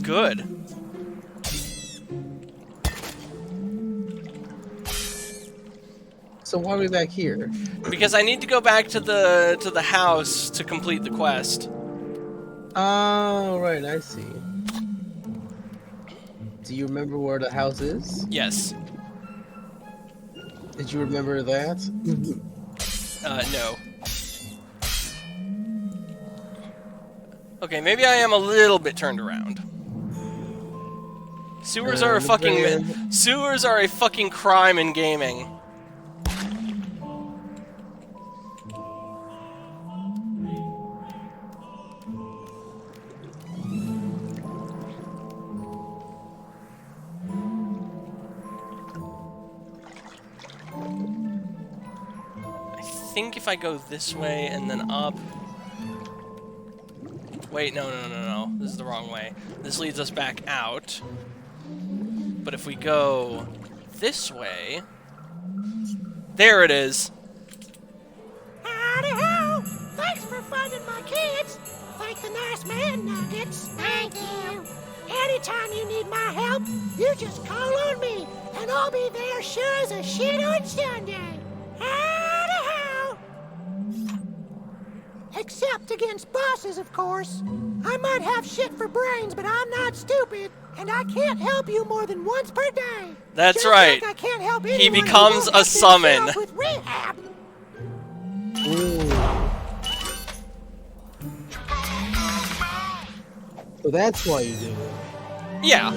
Good. So why are we back here? Because I need to go back to the house to complete the quest. Oh, right, I see. Do you remember where the house is? Yes. Did you remember that? No. Okay, maybe I am a little bit turned around. Sewers are a fucking crime in gaming. I think if I go this way and then up... Wait, no. This is the wrong way. This leads us back out. But if we go this way... There it is! Howdy ho! Thanks for funding my kids! Thank the nice man, Nuggets. Thank you. Anytime you need my help, you just call on me, and I'll be there sure as a shit on Sunday. Howdy ho! Except against bosses, of course. I might have shit for brains, but I'm not stupid, and I can't help you more than once per day. That's Just right. Like I can't help He anyone who becomes won't a help summon. themselves with rehab. Ooh. So that's why you do it. Yeah.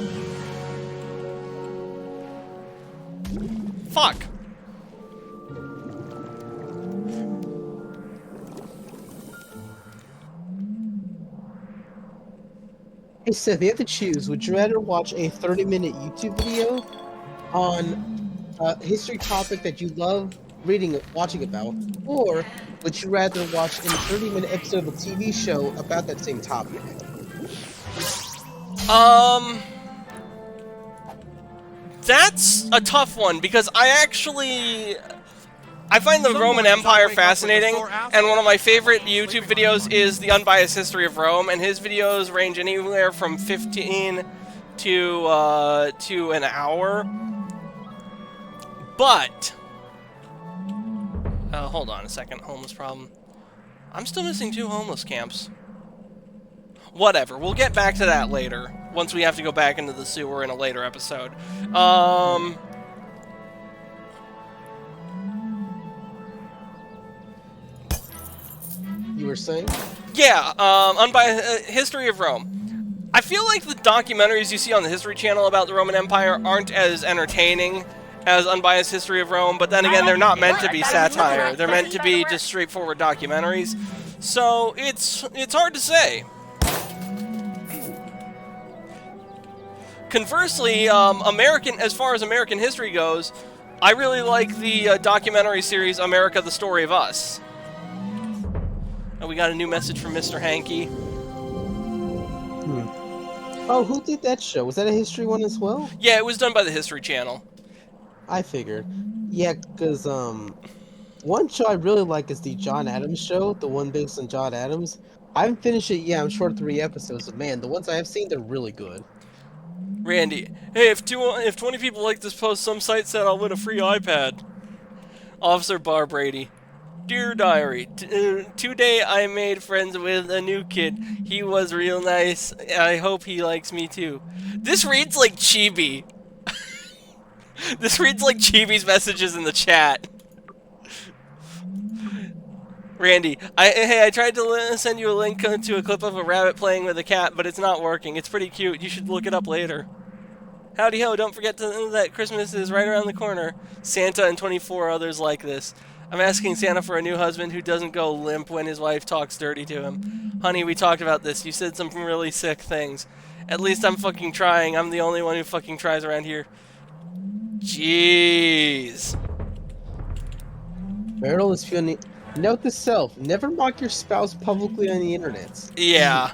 Fuck. Hey Seth, you have to choose. Would you rather watch a 30-minute YouTube video on a history topic that you love watching about, or would you rather watch a 30-minute episode of a TV show about that same topic? That's a tough one, because I find the Roman Empire fascinating, and one of my favorite YouTube videos is The Unbiased History of Rome, and his videos range anywhere from 15 to an hour. But, hold on a second, homeless problem. I'm still missing 2 homeless camps. Whatever, we'll get back to that later, once we have to go back into the sewer in a later episode. You were saying? Yeah, Unbiased History of Rome. I feel like the documentaries you see on the History Channel about the Roman Empire aren't as entertaining as Unbiased History of Rome, but then again, they're not meant to be satire. They're meant to be just straightforward documentaries. So, it's hard to say. Conversely, as far as American history goes, I really like the documentary series America: The Story of Us. And we got a new message from Mr. Hanky. Oh, who did that show? Was that a history one as well? Yeah, it was done by the History Channel. I figured. Yeah, because, one show I really like is the John Adams show, the one based on John Adams. I haven't finished it yet, I'm short of 3 episodes, but man, the ones I have seen, they're really good. Randy, hey, if 20 people like this post, some site said I'll win a free iPad. Officer Bar Brady. Dear Diary, today I made friends with a new kid. He was real nice. I hope he likes me too. This reads like Chibi. This reads like Chibi's messages in the chat. Randy, hey, I tried to send you a link to a clip of a rabbit playing with a cat, but it's not working. It's pretty cute. You should look it up later. Howdy ho, don't forget that Christmas is right around the corner. Santa and 24 others like this. I'm asking Santa for a new husband who doesn't go limp when his wife talks dirty to him. Honey, we talked about this. You said some really sick things. At least I'm fucking trying. I'm the only one who fucking tries around here. Jeez. Marital is feeling. Note to self: never mock your spouse publicly on the internet. Yeah.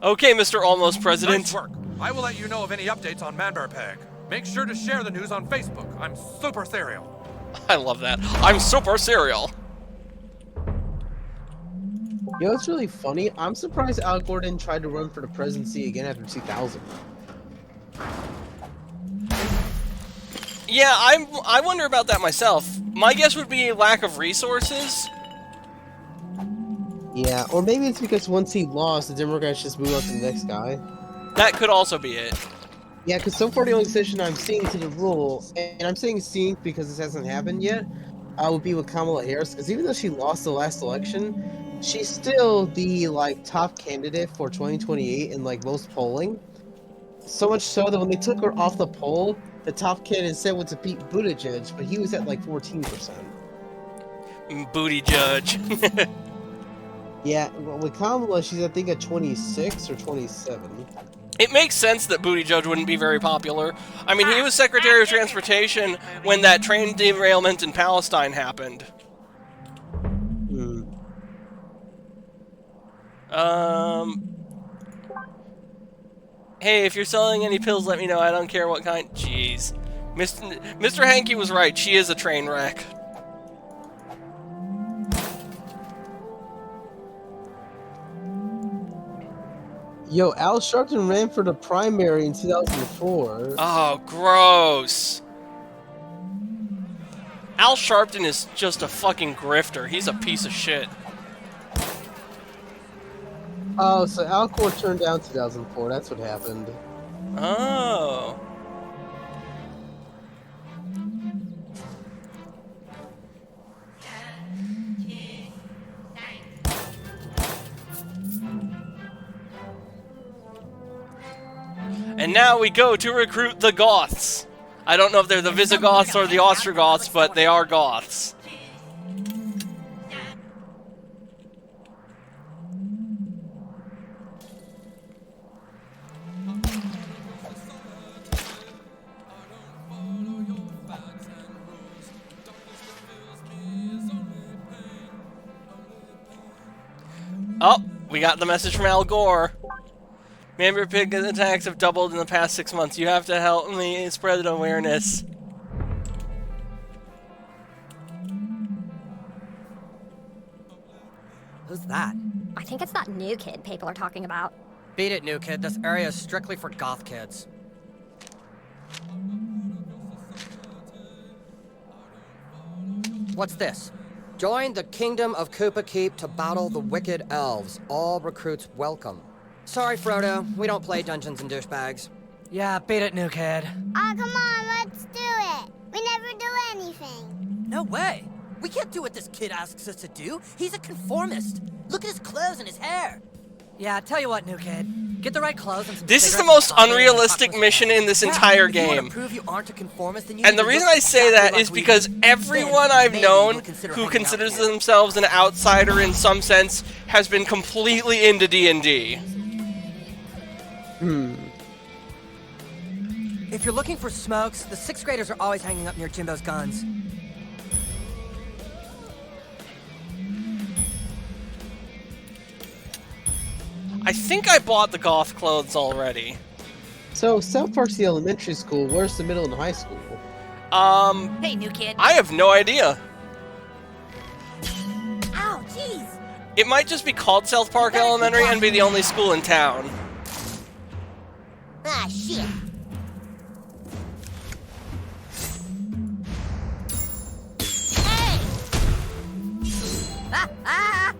Okay, Mr. Almost President. Nice work. I will let you know of any updates on Manberpeg. Make sure to share the news on Facebook. I'm super serial. I love that. I'm super serial. You know what's really funny? I'm surprised Al Gore didn't try to run for the presidency again after 2000. Yeah, I wonder about that myself. My guess would be a lack of resources. Yeah, or maybe it's because once he lost, the Democrats just moved on to the next guy. That could also be it. Yeah, because so far the only decision I'm seeing to the rule, and I'm saying seeing because this hasn't happened yet, would be with Kamala Harris, because even though she lost the last election, she's still the top candidate for 2028 in most polling. So much so that when they took her off the poll, the top candidate said was to beat Buttigieg, but he was at 14%. Booty judge. Yeah, with Kamala, she's I think at 26 or 27. It makes sense that Buttigieg wouldn't be very popular. I mean, he was Secretary of Transportation when that train derailment in Palestine happened. Hey, if you're selling any pills, let me know. I don't care what kind. Jeez. Mr. Hanky was right. She is a train wreck. Yo, Al Sharpton ran for the primary in 2004. Oh, gross. Al Sharpton is just a fucking grifter. He's a piece of shit. Oh, so Al Gore turned down 2004. That's what happened. Oh. And now we go to recruit the Goths. I don't know if they're the Visigoths or the Ostrogoths, but they are Goths. Oh, we got the message from Al Gore. Manberpig attacks have doubled in the past 6 months. You have to help me spread awareness. Who's that? I think it's that new kid people are talking about. Beat it, new kid. This area is strictly for goth kids. What's this? Join the Kingdom of Koopa Keep to battle the wicked elves. All recruits welcome. Sorry, Frodo. We don't play Dungeons and Douchebags. Yeah, beat it, new kid. Oh, come on, let's do it. We never do anything. No way. We can't do what this kid asks us to do. He's a conformist. Look at his clothes and his hair. Yeah, tell you what, new kid. Get the right clothes and some This is the most unrealistic mission in this entire game. And the reason I say that is because everyone I've known who considers themselves an outsider in some sense has been completely into D&D. If you're looking for smokes, the 6th graders are always hanging up near Jimbo's guns. I think I bought the goth clothes already. So, South Park's the elementary school. Where's the middle and high school? Hey, new kid. I have no idea. Ow, jeez. It might just be called South Park Elementary and be the only school in town. Ah, shit. Hey! Ah, ah.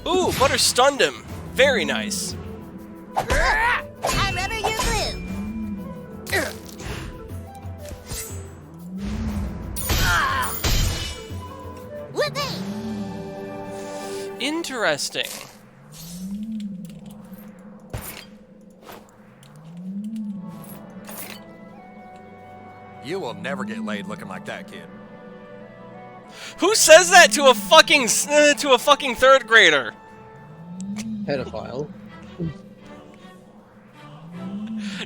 Ooh, Butter stunned him. Very nice. I rubber, you glue. Whoopee! Interesting. You will never get laid looking like that, kid. Who says that to a fucking third grader? Pedophile.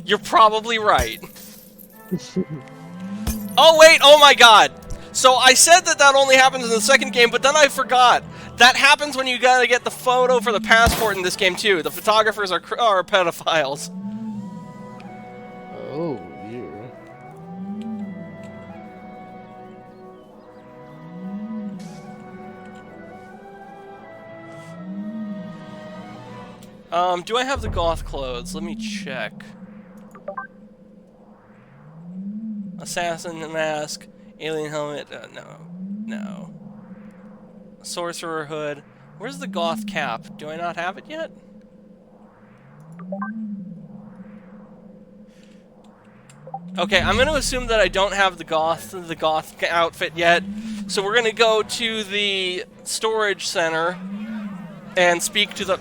You're probably right. Oh wait, oh my god. So I said that only happens in the second game, but then I forgot. That happens when you gotta get the photo for the passport in this game too. The photographers are pedophiles. Oh, dear. Do I have the goth clothes? Let me check. Assassin mask, alien helmet, no. Sorcerer hood. Where's the goth cap? Do I not have it yet? Okay, I'm gonna assume that I don't have the goth outfit yet. So we're gonna go to the storage center and speak to the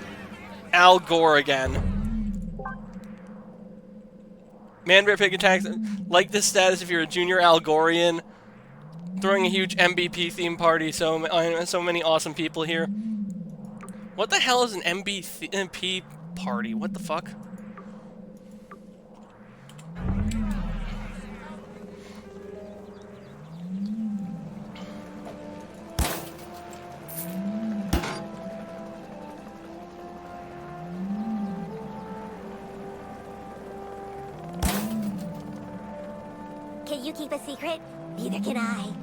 Al Gore again. Man Bear Pig attacks. Like this status if you're a junior Algorian. Throwing a huge MVP theme party. So many awesome people here. What the hell is an MVP party? What the fuck? Can you keep a secret? Neither can I.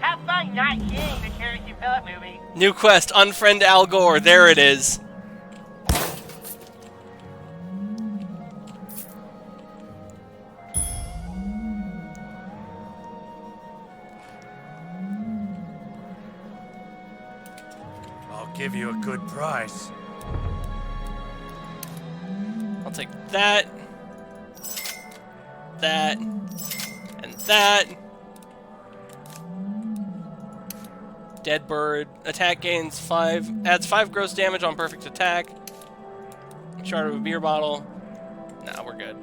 Have fun not seeing the Charity Phillip movie. New quest, unfriend Al Gore. There it is. I'll give you a good price. I'll take that, and that. Dead bird. Attack gains 5, adds 5 gross damage on perfect attack. Shard of a beer bottle. Nah, we're good.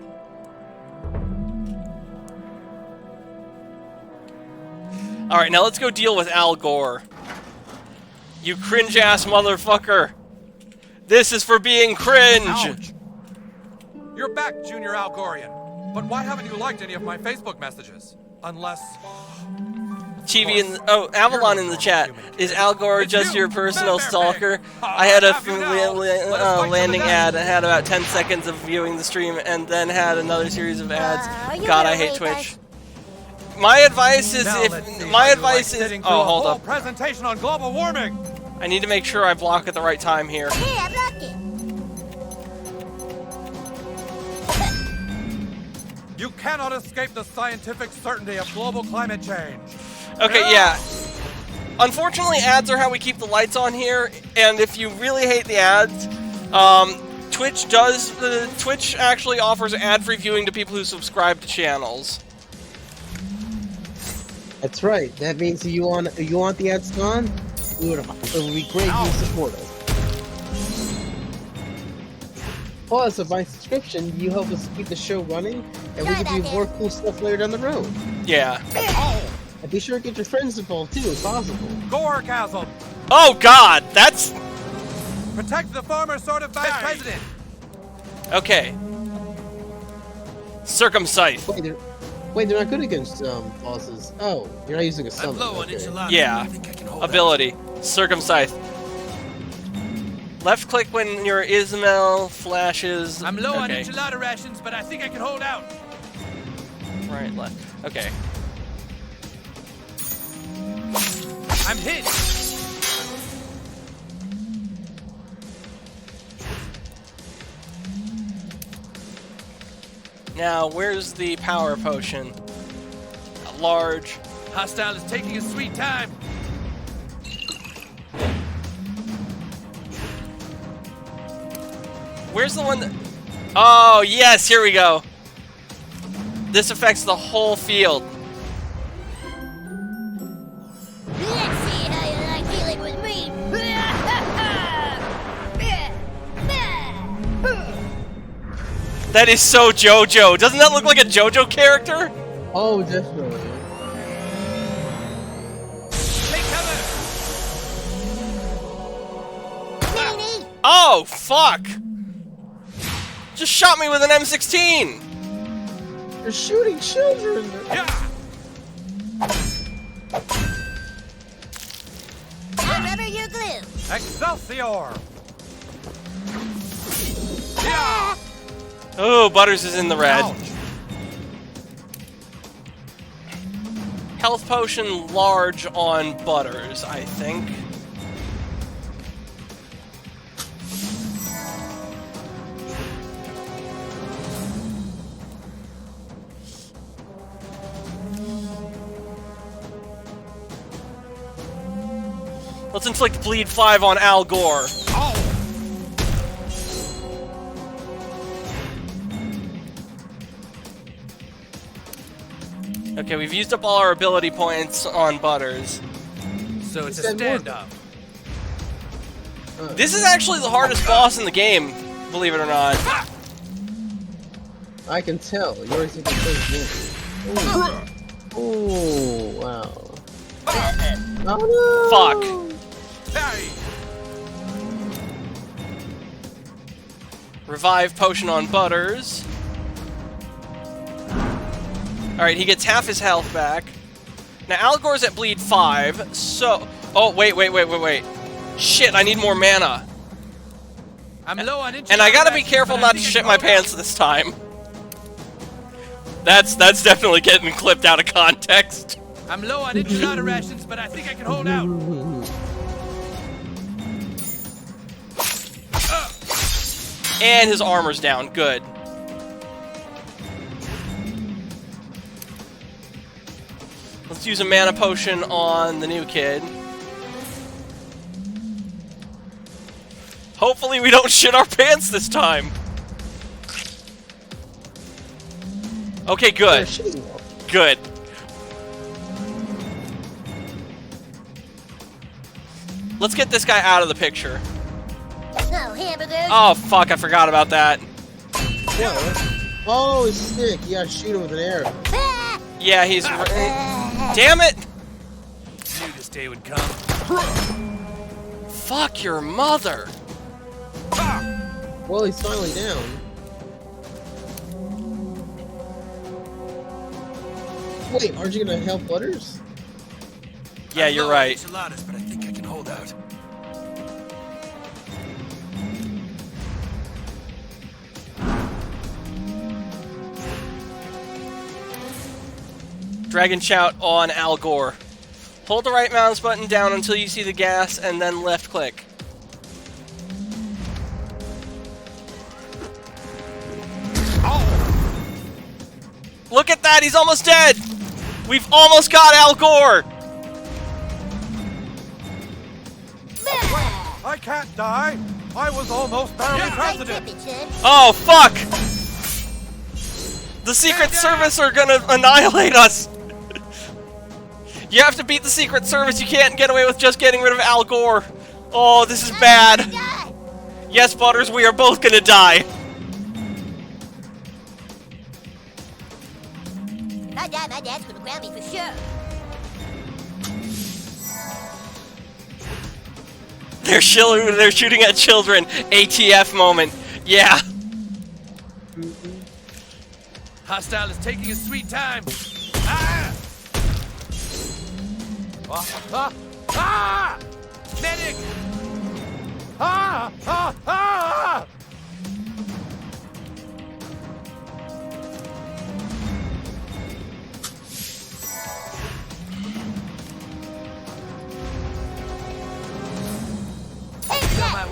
Alright, now let's go deal with Al Gore. You cringe-ass motherfucker. This is for being cringe. Ouch. You're back, Junior Algorian. But why haven't you liked any of my Facebook messages? Unless... Chibi in Avalon in the chat. Is Al Gore just your personal stalker? I had a landing ad that had about 10 seconds of viewing the stream and then had another series of ads. God, I hate Twitch. My advice is oh, hold up. Presentation on global warming. I need to make sure I block at the right time here. Hey, I blocked it. You cannot escape the scientific certainty of global climate change. Okay, yeah. Unfortunately, ads are how we keep the lights on here, and if you really hate the ads, Twitch actually offers ad-free viewing to people who subscribe to channels. That's right. That means you want the ads gone? It would be great if you support us. Plus, with my subscription, you help us keep the show running, and we can do more cool stuff later down the road. Yeah. And be sure to get your friends involved too, if possible. Gore-casm. Oh God, that's... Protect the former sort of vice president. Okay. Circumcise. Wait, they're not good against bosses. Oh, you're not using a summon. Okay. Yeah. Ability. Circumcise. Left click when your Ismail flashes. I'm low on enchilada rations, but I think I can hold out. Right, left. Okay. I'm hit. Now, where's the power potion? A large. Hostile is taking a sweet time. Where's the one that... Oh, yes, here we go. This affects the whole field. Let's see how you like dealing with me. That is so JoJo. Doesn't that look like a JoJo character? Oh, definitely. Take cover! Oh, fuck! Just shot me with an M16! They're shooting children! Yeah! Rubber your glue. Excelsior! Yeah! Oh, Butters is in the red. Ouch. Health potion large on Butters, I think. Let's inflict bleed 5 on Al Gore. Oh! Okay, we've used up all our ability points on Butters. So it's a Said more. standoff. This is actually the hardest boss in the game, believe it or not. I can tell. You already see the first game. Ooh, wow. Oh no! Fuck. Hey! Revive potion on Butters. Alright, he gets half his health back. Now, Al Gore's at bleed 5, so... Oh, wait. Shit, I need more mana. I'm low on inch. And I gotta be careful not to shit my pants this time. That's definitely getting clipped out of context. I'm low on enchilada rations, but I think I can hold out. And his armor's down. Good. Let's use a mana potion on the new kid. Hopefully we don't shit our pants this time. Okay, good. Good. Let's get this guy out of the picture. Oh, hamburgers. Oh, fuck, I forgot about that. Oh, he's sick. You gotta shoot him with an arrow. Yeah, he's... Damn it! Knew this day would come. Fuck your mother! Well, he's finally down. Wait, aren't you gonna help Butters? Yeah, you're right. Enchiladas, but I think I can hold out. Dragon Shout on Al Gore. Hold the right mouse button down until you see the gas, and then left click. Oh! Look at that, he's almost dead! We've almost got Al Gore! I can't die! I was almost barely president! Oh, fuck! The Secret Service are gonna annihilate us! You have to beat the Secret Service, you can't get away with just getting rid of Al Gore. Oh, this is bad. Yes, Butters, we are both gonna die. If I die, my dad's gonna ground me for sure. They're shooting at children. ATF moment. Yeah. Hostile is taking his sweet time. Ah! Medic!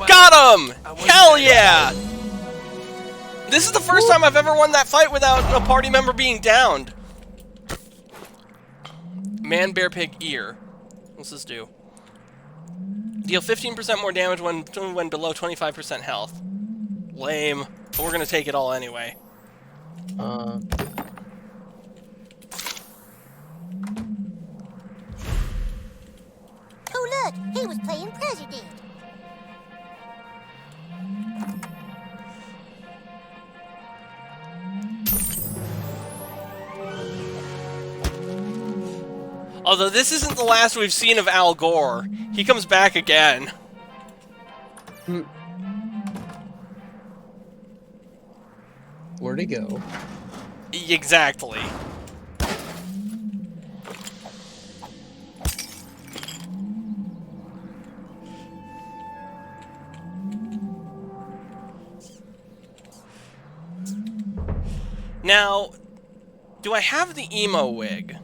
Got him! Hell yeah! This is the first time I've ever won that fight without a party member being downed. Man, bear, pig, ear. What's this do? Deal 15% more damage when below 25% health. Lame. But we're gonna take it all anyway. Uh, Oh, look, he was playing president. Although this isn't the last we've seen of Al Gore. He comes back again. Where'd he go? Exactly. Now, do I have the emo wig?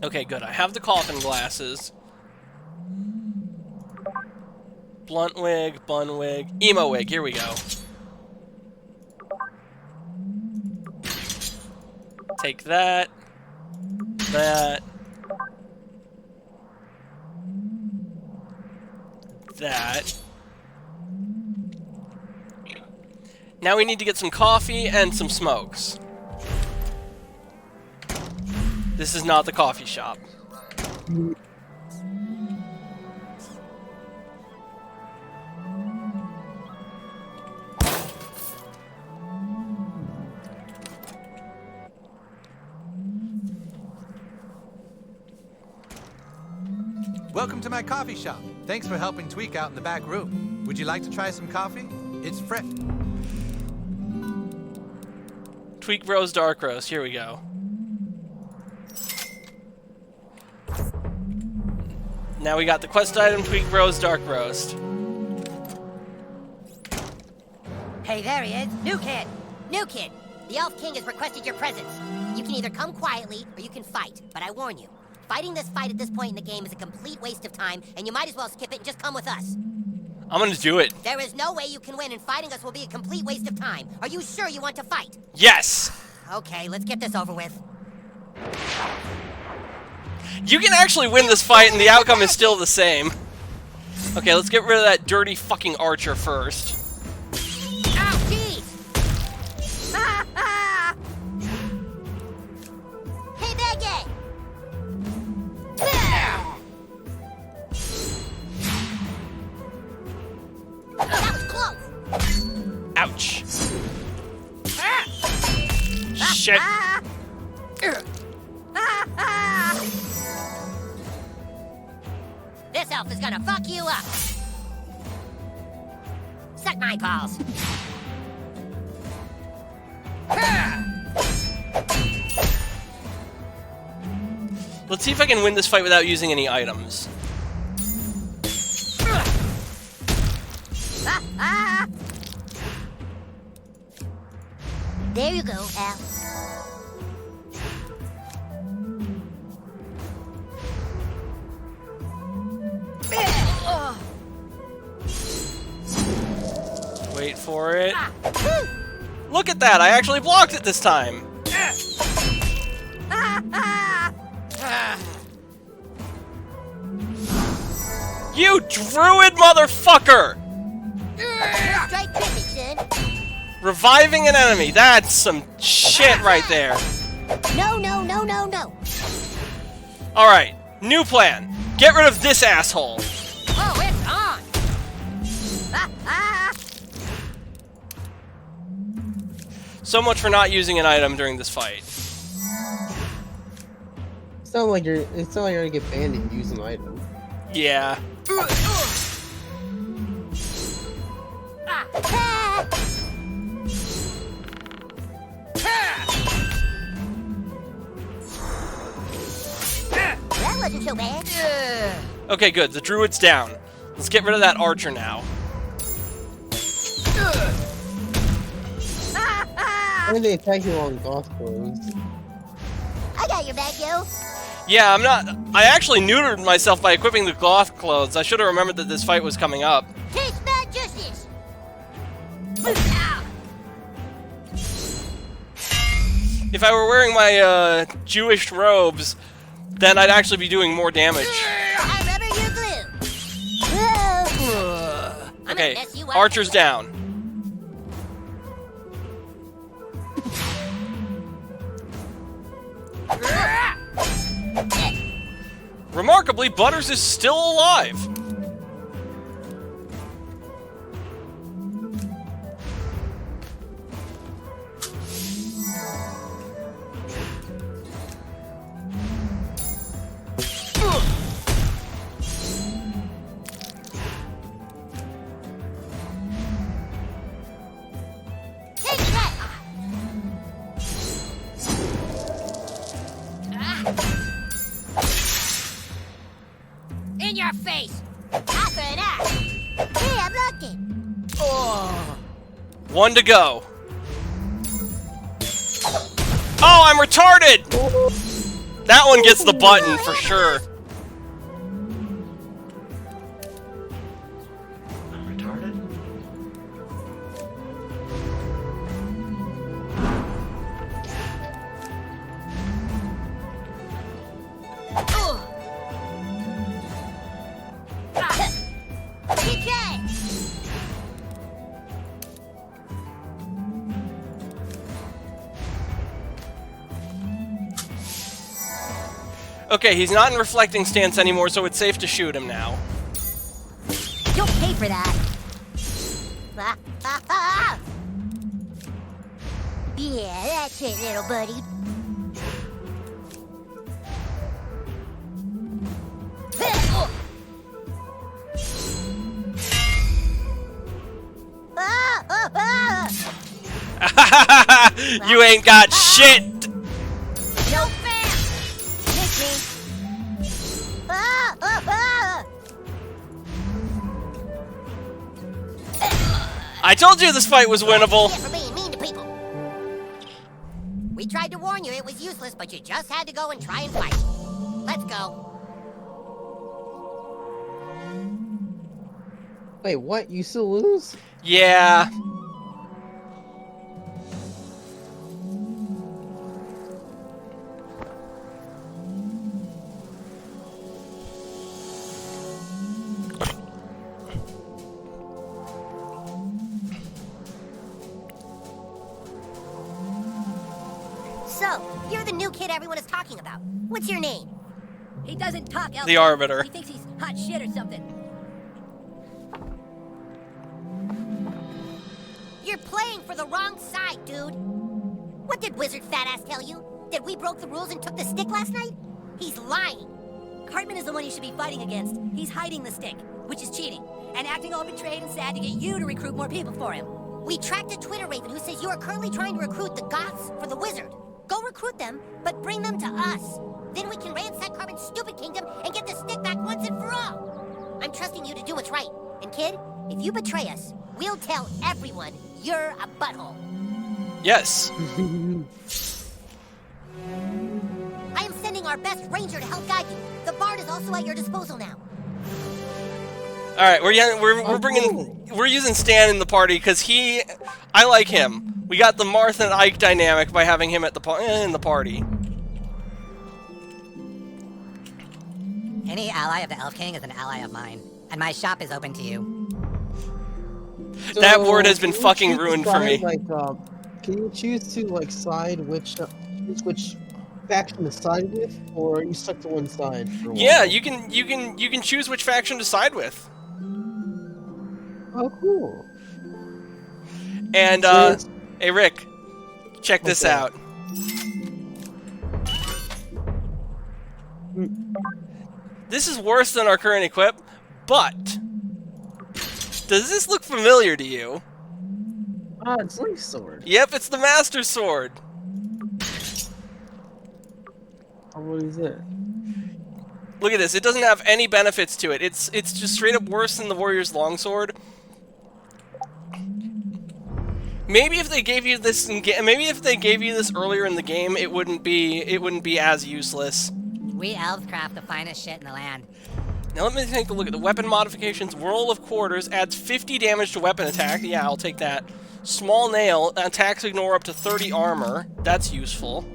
Okay, good. I have the coffin glasses. Blunt wig, bun wig, emo wig. Here we go. Take that. That. That. Now we need to get some coffee and some smokes. This is not the coffee shop. Welcome to my coffee shop. Thanks for helping Tweak out in the back room. Would you like to try some coffee? It's fresh. Tweak Bros Dark Roast. Here we go. Now we got the quest item, Tweak Bros Dark Roast. Hey, there he is. New kid. New kid. The Elf King has requested your presence. You can either come quietly or you can fight, but I warn you, fighting this fight at this point in the game is a complete waste of time, and you might as well skip it and just come with us. I'm gonna do it. There is no way you can win, and fighting us will be a complete waste of time. Are you sure you want to fight? Yes! Okay, let's get this over with. You can actually win this fight and the outcome is still the same. Okay, let's get rid of that dirty fucking archer first. Ow, jeez! Ah, ah! Hey, bad guy! That was close! Ouch. Shit. This elf is gonna fuck you up. Suck my balls. Let's see if I can win this fight without using any items. There you go, Al. Wait for it. Look at that! I actually blocked it this time! You druid motherfucker! Strike quickly, son. Reviving an enemy, that's some shit right there. No, no, no, no, no. Alright, new plan. Get rid of this asshole. Oh, it's on! So much for not using an item during this fight. It's not like you're gonna get banned if you use an item. Yeah. That wasn't so bad. Okay, good. The druid's down. Let's get rid of that archer now. Why did they attack you on golf clothes? I got your back, yo. Yeah, I actually neutered myself by equipping the cloth clothes. I should have remembered that this fight was coming up. Taste bad justice. If I were wearing my Jewish robes, then I'd actually be doing more damage. Okay, Unless you want Archer's to- down. Remarkably, Butters is still alive. Take that! In your face! Eye for an eye! Hey, I blocked it! One to go. Oh, I'm retarded! That one gets the button for sure. I'm retarded? PK! Okay, he's not in reflecting stance anymore, so it's safe to shoot him now. You'll pay for that. Yeah, that's it, little buddy. You ain't got shit! No fair! Miss me. I told you this fight was winnable. For being mean to people. We tried to warn you it was useless, but you just had to go and try and fight. Let's go. Wait, what? You still lose? Yeah. So, you're the new kid everyone is talking about. What's your name? He doesn't talk elf. The Arbiter. He thinks he's hot shit or something. You're playing for the wrong side, dude. What did Wizard Fat Ass tell you? That we broke the rules and took the stick last night? He's lying. Cartman is the one you should be fighting against. He's hiding the stick, which is cheating, and acting all betrayed and sad to get you to recruit more people for him. We tracked a Twitter raven who says you are currently trying to recruit the Goths for the Wizard. Go recruit them, but bring them to us. Then we can ransack Cartman's stupid kingdom and get the stick back once and for all. I'm trusting you to do what's right. And kid, if you betray us, we'll tell everyone you're a butthole. Yes. I am sending our best ranger to help guide you. The bard is also at your disposal now. All right, we're using Stan in the party because I like him. We got the Martha and Ike dynamic by having him at in the party. Any ally of the Elf King is an ally of mine, and my shop is open to you. That word has been can you fucking choose to ruined for side, me. Like, can you choose to like side which faction to side with, or are you stuck to one side? For a while? Yeah, you can choose which faction to side with. Oh, cool. And So hey Rick, check this Okay. out. This is worse than our current equip, but does this look familiar to you? Ah, it's Link's sword. Yep, it's the Master Sword. Oh, what is it? Look at this. It doesn't have any benefits to it. It's just straight up worse than the Warrior's Longsword. Maybe if they gave you this earlier in the game, it wouldn't be as useless. We elves craft the finest shit in the land. Now let me take a look at the weapon modifications. Whirl of Quarters adds 50 damage to weapon attack. Yeah, I'll take that. Small Nail attacks ignore up to 30 armor. That's useful.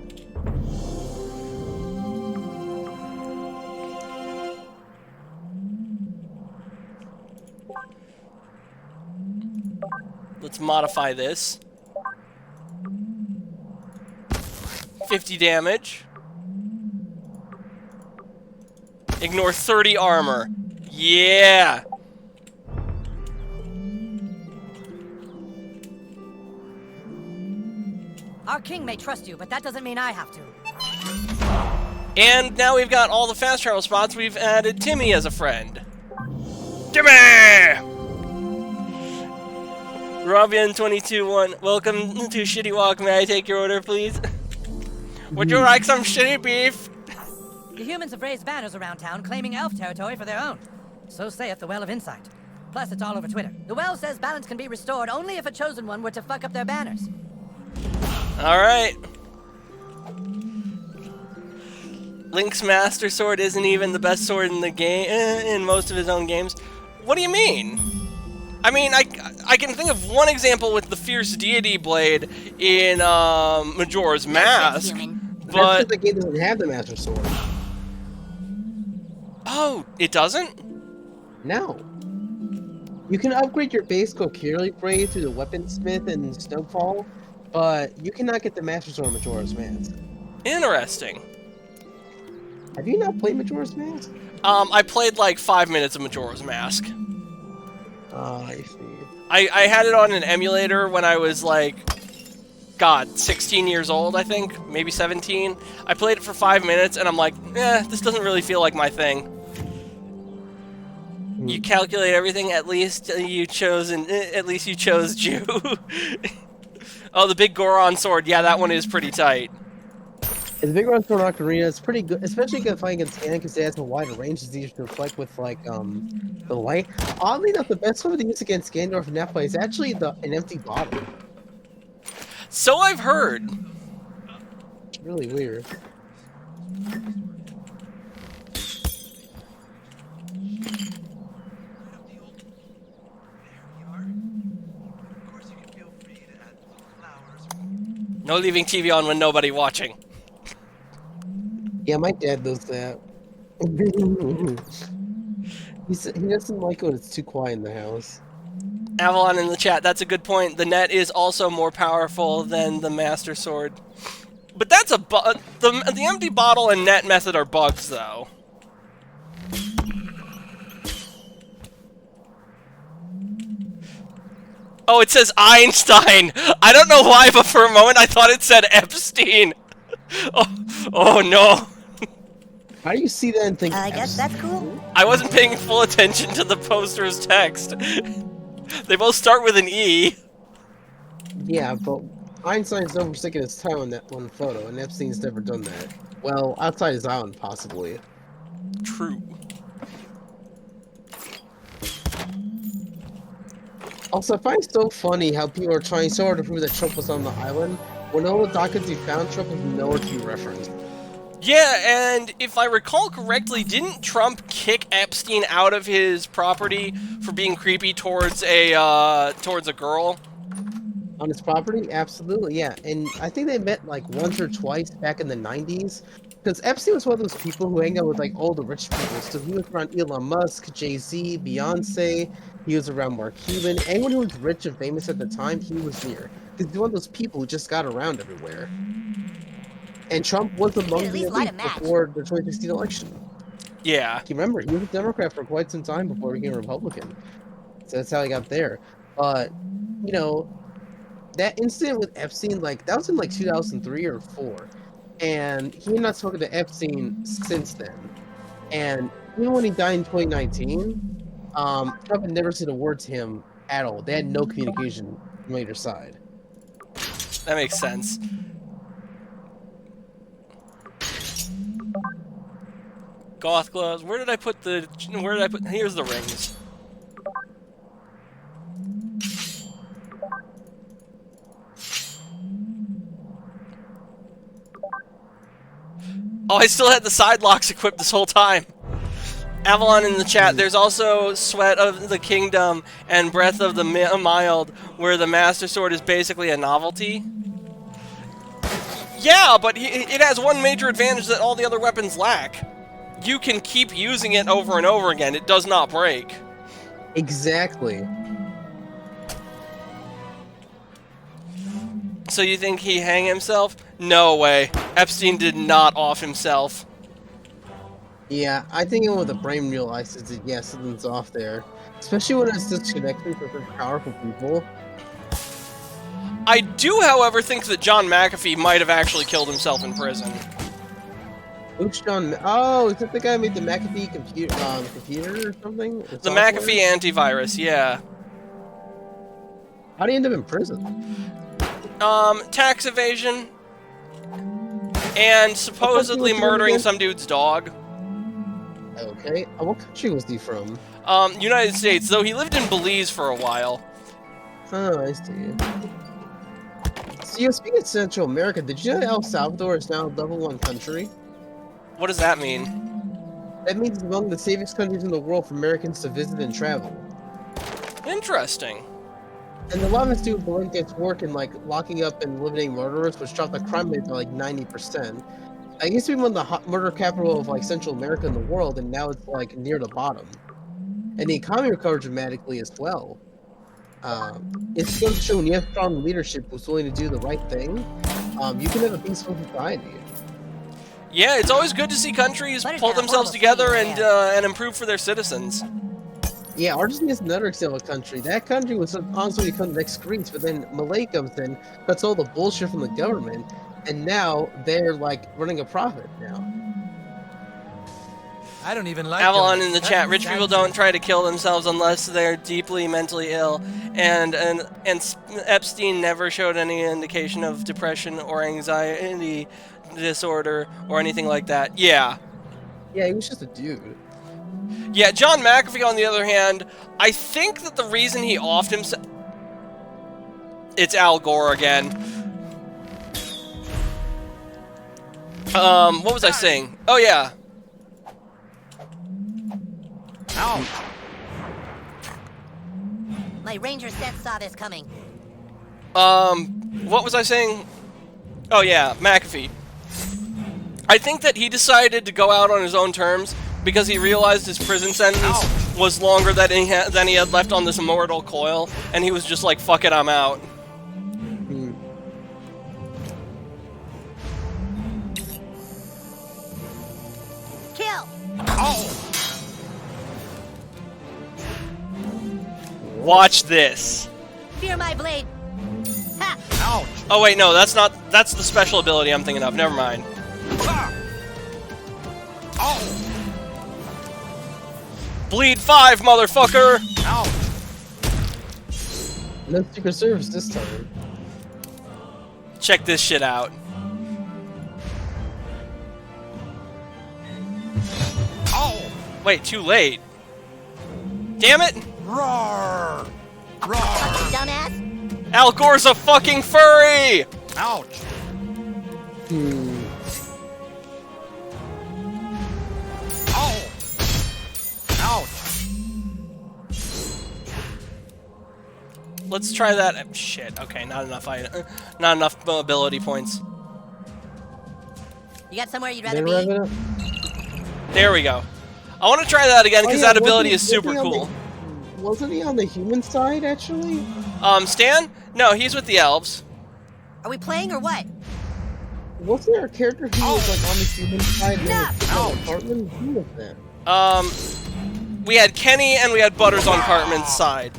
Let's modify this. 50 damage. Ignore 30 armor. Yeah! Our king may trust you, but that doesn't mean I have to. And now we've got all the fast travel spots. We've added Timmy as a friend. Timmy! Robian221, welcome to Shitty Walk. May I take your order, please? Would you like some shitty beef? The humans have raised banners around town claiming elf territory for their own. So saith the Well of Insight. Plus, it's all over Twitter. The Well says balance can be restored only if a chosen one were to fuck up their banners. Alright. Link's Master Sword isn't even the best sword in the game, in most of his own games. What do you mean? I mean, I can think of one example with the Fierce Deity Blade in Majora's Mask, but... That's because the game doesn't have the Master Sword. Oh, it doesn't? No. You can upgrade your base Kokiri Blade through the Weaponsmith and Snowfall, but you cannot get the Master Sword in Majora's Mask. Interesting. Have you not played Majora's Mask? I played like 5 minutes of Majora's Mask. I see. I had it on an emulator when I was like, God, 16 years old, I think, maybe 17. I played it for 5 minutes, and I'm like, this doesn't really feel like my thing. You calculate everything. At least you chose Jew. Oh, the big Goron sword. Yeah, that one is pretty tight. The big Goron sword Ocarina is pretty good, especially if fighting against Ganon because it has a wider range. It's easier to reflect with like the light. Oddly enough, the best one to use against Ganondorf and Nephilim is actually an empty bottle. So I've heard. It's really weird. No leaving TV on when nobody watching. Yeah, my dad does that. He doesn't like when it's too quiet in the house. Avalon in the chat, that's a good point. The net is also more powerful than the Master Sword. But that's a the empty bottle and net method are bugs, though. Oh, it says Einstein! I don't know why, but for a moment I thought it said Epstein! Oh no! How do you see that and think I guess that's cool. I wasn't paying full attention to the poster's text. They both start with an E. Yeah, but Einstein's never sticking his time on that one photo, and Epstein's never done that. Well, outside his island, possibly. True. Also, I find it so funny how people are trying so hard to prove that Trump was on the island, when all the documents you found, Trump was nowhere to be referenced. Yeah, and if I recall correctly, didn't Trump kick Epstein out of his property for being creepy towards a girl? On his property? Absolutely, yeah. And I think they met like once or twice back in the 90s. Because Epstein was one of those people who hang out with like all the rich people. So he was around Elon Musk, Jay-Z, Beyonce. He was around Mark Cuban. Anyone who was rich and famous at the time, he was near. Because he's one of those people who just got around everywhere. And Trump was among the elite before the 2016 election. Yeah. You remember, he was a Democrat for quite some time before he became a Republican. So that's how he got there. But, you know, that incident with Epstein, like, that was in like 2003 or 4. And he had not spoken to Epstein since then. And even when he died in 2019, Trump had never said a word to him at all. They had no communication from either side. That makes sense. Goth gloves. Where did I put here's the rings. Oh, I still had the side locks equipped this whole time. Avalon in the chat, there's also Sweat of the Kingdom and Breath of the Mild, where the Master Sword is basically a novelty. Yeah, but it has one major advantage that all the other weapons lack. You can keep using it over and over again. It does not break. Exactly. So you think he hang himself? No way. Epstein did not off himself. Yeah, I think when the brain realizes that, yeah, something's off there. Especially when it's disconnected for powerful people. I do, however, think that John McAfee might have actually killed himself in prison. Who's John? Oh, is that the guy who made the McAfee computer or something? Or The software? McAfee antivirus, yeah. How did he end up in prison? Tax evasion. And supposedly was he murdering again? some dude's dog. Okay. What country was he from? United States, though he lived in Belize for a while. Oh, I see. So, speaking of Central America, did you know El Salvador is now a level 1 country? What does that mean? That means it's among the safest countries in the world for Americans to visit and travel. Interesting. And a lot of it's due to Valencia's work in like locking up and eliminating murderers, which dropped the crime rate by like 90%. I used to be one of the murder capital of like Central America in the world, and now it's like near the bottom. And the economy recovered dramatically as well. It's going to show when you have strong leadership who's willing to do the right thing, you can have a peaceful society. Yeah, it's always good to see countries pull themselves together and improve for their citizens. Yeah, Argentina is another example of a country. That country was honestly become the next Greece, but then Malay comes in, cuts all the bullshit from the government, and now they're like running a profit now. I don't even like Avalon donuts. in the That chat, rich sounds people don't try to kill themselves unless they're deeply mentally ill, and Epstein never showed any indication of depression or anxiety disorder or anything like that. Yeah. Yeah, he was just a dude. Yeah, John McAfee, on the other hand, I think that the reason he offed himself... It's Al Gore again. What was I saying? Oh, yeah. Ow. My ranger sense saw this coming. What was I saying? Oh, yeah, McAfee. I think that he decided to go out on his own terms because he realized his prison sentence was longer than he had left on this immortal coil, and he was just like, fuck it, I'm out. Kill! Watch this. Fear my blade! Ha! Ouch. Oh, wait, no, that's the special ability I'm thinking of. Never mind. Bleed 5, motherfucker! Ouch. No Secret Service this time. Check this shit out. Oh. Wait, too late. Damn it! Roar. Roar. Dumbass! Al Gore's a fucking furry! Ouch. Oh. Ouch. Let's try that. Shit. Okay, not enough ability points. You got somewhere you'd rather be? There we go. I want to try that again because Oh, yeah, that ability is super wasn't he cool. Wasn't he on the human side, actually? Stan? No, he's with the elves. Are we playing or what? Wasn't there a character who was like on the human side in the apartment? Who was that? We had Kenny and we had Butters on Cartman's side.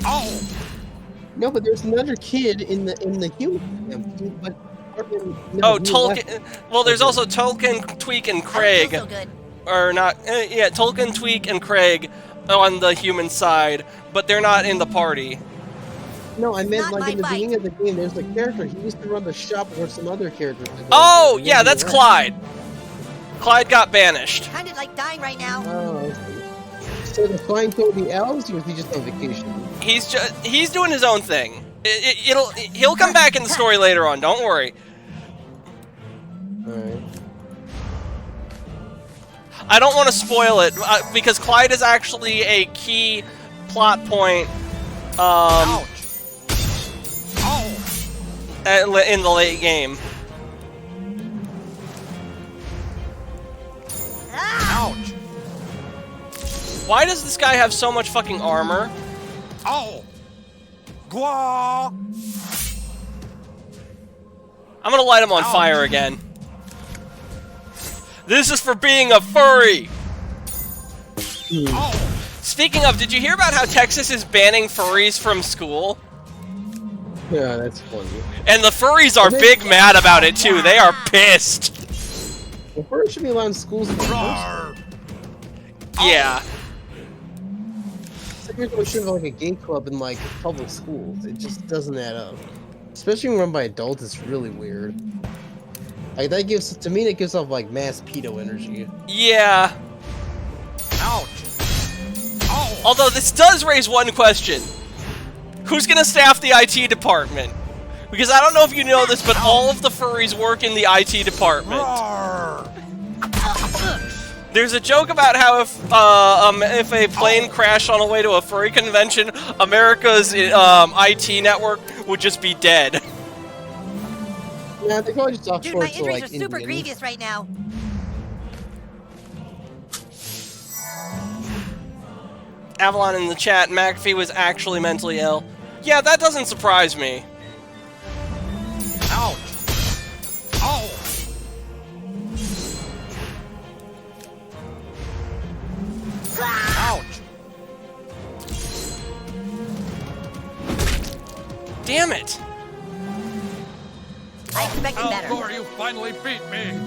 Oh. No, but there's another kid in the human camp, but Cartman, Oh, Tolkien. Well, there's also Tolkien, Tweak, and Craig. So good. Or not. Yeah, Tolkien, Tweak, and Craig on the human side, but they're not in the party. No, I meant Not like my in the fight. beginning of the game, there's a character. He used to run the shop where some other characters. Oh, yeah, that's Clyde. Clyde got banished. Kind of like dying right now. Oh, I see. So the flying told the elves, or was he just on vacation? He's doing his own thing. He'll come back in the story later on. Don't worry. Alright. I don't want to spoil it because Clyde is actually a key plot point. Ouch. In the late game. Ouch. Why does this guy have so much fucking armor? Oh. Gwa. I'm gonna light him on fire again. This is for being a furry! Speaking of, did you hear about how Texas is banning furries from school? Yeah, that's funny. And the furries are big mad about it too. They are pissed. Well, furries should be allowed in schools in the first. Yeah. It's like we should have like a gay club in like public schools. It just doesn't add up. Especially when run by adults, it's really weird. Like that gives, to me, that gives off like mass pedo energy. Yeah. Ouch. Although this does raise one question. Who's gonna staff the IT department? Because I don't know if you know this, but all of the furries work in the IT department. There's a joke about how if a plane crashed on the way to a furry convention, America's IT network would just be dead. Yeah, they probably just Dude, my offshore to injuries like are super Indians. grievous right now. Avalon in the chat, McAfee was actually mentally ill. Yeah, that doesn't surprise me. Ouch. Ow. Ouch. Damn it. I expected better. Gore, you finally beat me.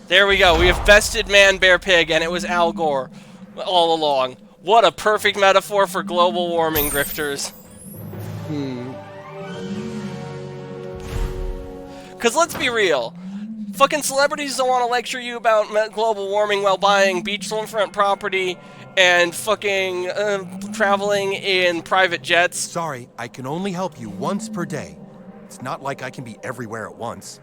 There we go. We have bested man, bear, pig, and it was Al Gore all along. What a perfect metaphor for global warming, grifters. Because let's be real. Fucking celebrities don't want to lecture you about global warming while buying beachfront property and fucking traveling in private jets. Sorry, I can only help you once per day. It's not like I can be everywhere at once.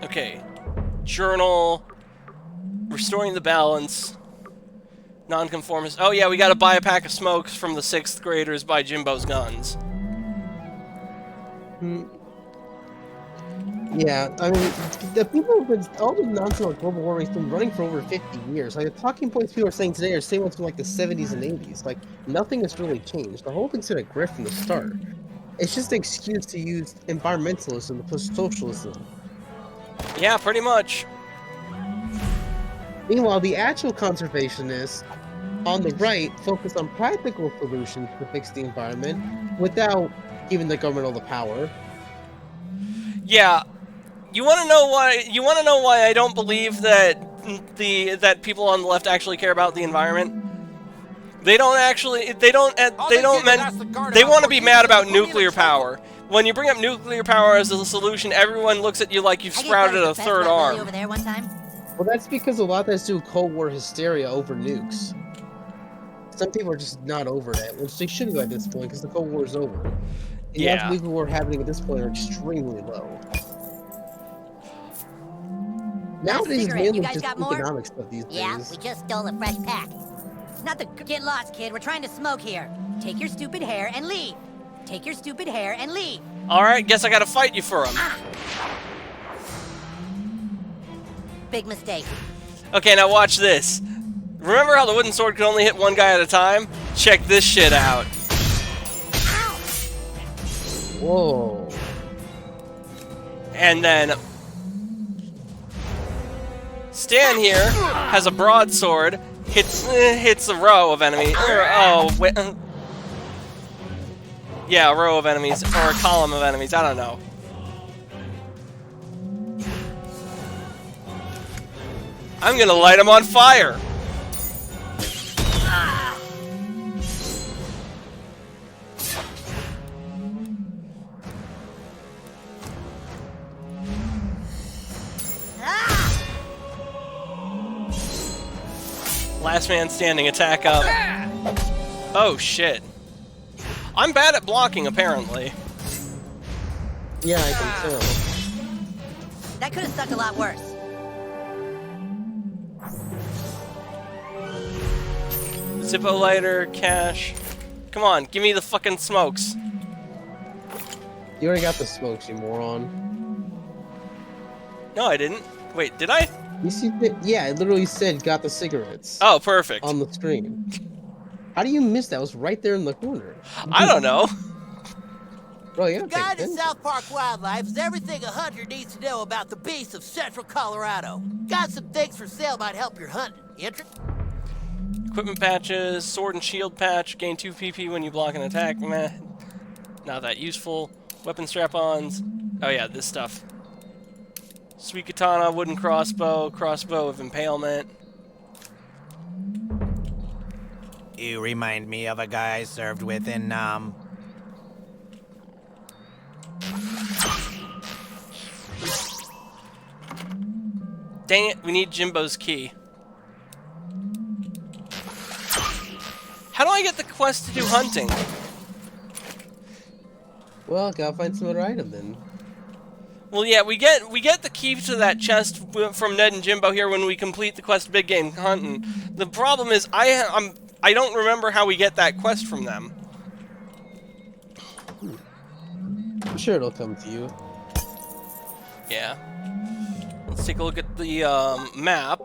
Okay. Journal. Restoring the balance. Nonconformist. Oh yeah, we gotta buy a pack of smokes from the 6th graders by Jimbo's Guns. Yeah, I mean, the people have been, all the nonsense about global warming has been running for over 50 years. Like, the talking points people are saying today are same ones from like the 70s and 80s. Like, nothing has really changed. The whole thing's been a grift from the start. It's just an excuse to use environmentalism to push socialism. Yeah, pretty much. Meanwhile, the actual conservationists on the right focus on practical solutions to fix the environment without giving the government all the power. Yeah. You want to know why? You want to know why I don't believe that that people on the left actually care about the environment? They don't actually. They don't. They want to be mad about nuclear power. When you bring up nuclear power as a solution, everyone looks at you like you've sprouted a third arm. Over there one time. Well, that's because a lot has to do with Cold War hysteria over nukes. Some people are just not over that, which they should be by this point because the Cold War is over. The odds of nuclear war happening at this point are extremely low. Nowadays, it's mainly just economic stuff these days. Yeah, we just stole a fresh pack. Not the get lost, kid. We're trying to smoke here. Take your stupid hair and leave. Take your stupid hair and leave. All right, guess I gotta fight you for them. Big mistake. Okay, now watch this. Remember how the wooden sword could only hit one guy at a time? Check this shit out. Whoa. And then Stan here has a broadsword, hits a row of enemies. Yeah, a row of enemies, or a column of enemies, I don't know. I'm gonna light him on fire! Last man standing, attack up. Oh shit. I'm bad at blocking, apparently. Yeah, I can tell. That could have sucked a lot worse. Zippo lighter, cash. Come on, give me the fucking smokes. You already got the smokes, you moron. No, I didn't. Wait, did I? You see, yeah, it literally said got the cigarettes. Oh, perfect. On the screen. How do you miss that? It was right there in the corner. I don't know. Bro, you gotta Guide pay to attention. South Park Wildlife is everything a hunter needs to know about the beasts of central Colorado. Got some things for sale might help your hunting. Equipment patches, sword and shield patch, gain 2 PP when you block an attack. Meh. Not that useful. Weapon strap-ons. Oh yeah, this stuff. Sweet katana, wooden crossbow, crossbow of impalement. You remind me of a guy I served with in, Dang it, we need Jimbo's key. How do I get the quest to do hunting? Well, gotta find some other item then. Well, yeah, we get the key to that chest from Ned and Jimbo here when we complete the quest Big Game Hunting. The problem is I don't remember how we get that quest from them. I'm sure it'll come to you. Yeah. Let's take a look at the map.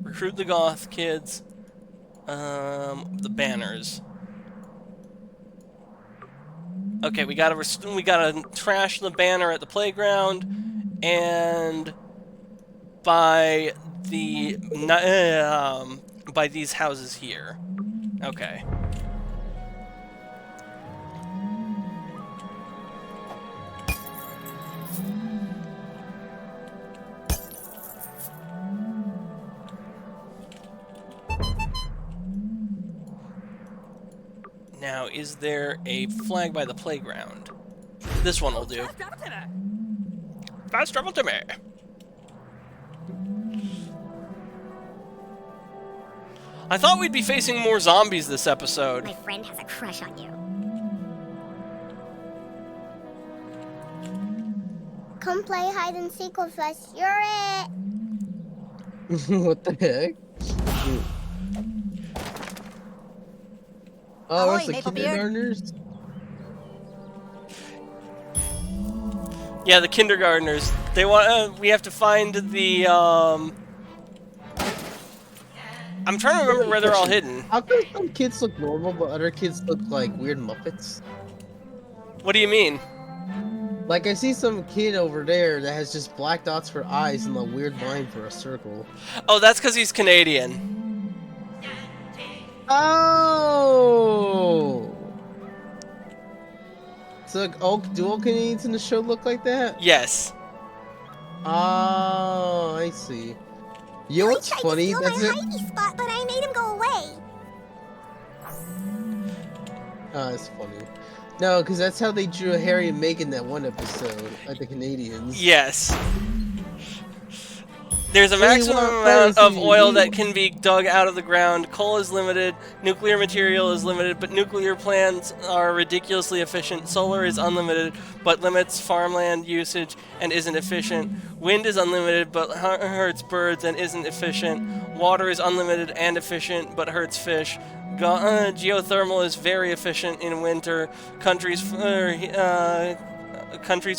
Recruit the goth kids. The banners. Okay, we gotta trash the banner at the playground, and by the by these houses here. Okay. Now, is there a flag by the playground? This one will do. Fast travel to me. I thought we'd be facing more zombies this episode. My friend has a crush on you. Come play hide and seek with us. You're it. What the heck? Oh, that's the kindergartners? Yeah, the kindergartners. They want. We have to find the. I'm trying to remember where they're all hidden. How come some kids look normal, but other kids look like weird Muppets? What do you mean? Like, I see some kid over there that has just black dots for eyes and a weird line for a circle. Oh, that's because he's Canadian. Oh! So, like, do all Canadians in the show look like that? Yes. Oh, I see. You know what's funny? That's it. Spot, but I made him go away. Oh, that's funny. No, because that's how they drew Harry and Meghan that one episode, like the Canadians. Yes. There's a maximum amount of oil that can be dug out of the ground. Coal is limited. Nuclear material is limited, but nuclear plants are ridiculously efficient. Solar is unlimited, but limits farmland usage and isn't efficient. Wind is unlimited, but hurts birds and isn't efficient. Water is unlimited and efficient, but hurts fish. Geothermal is very efficient in winter. Countries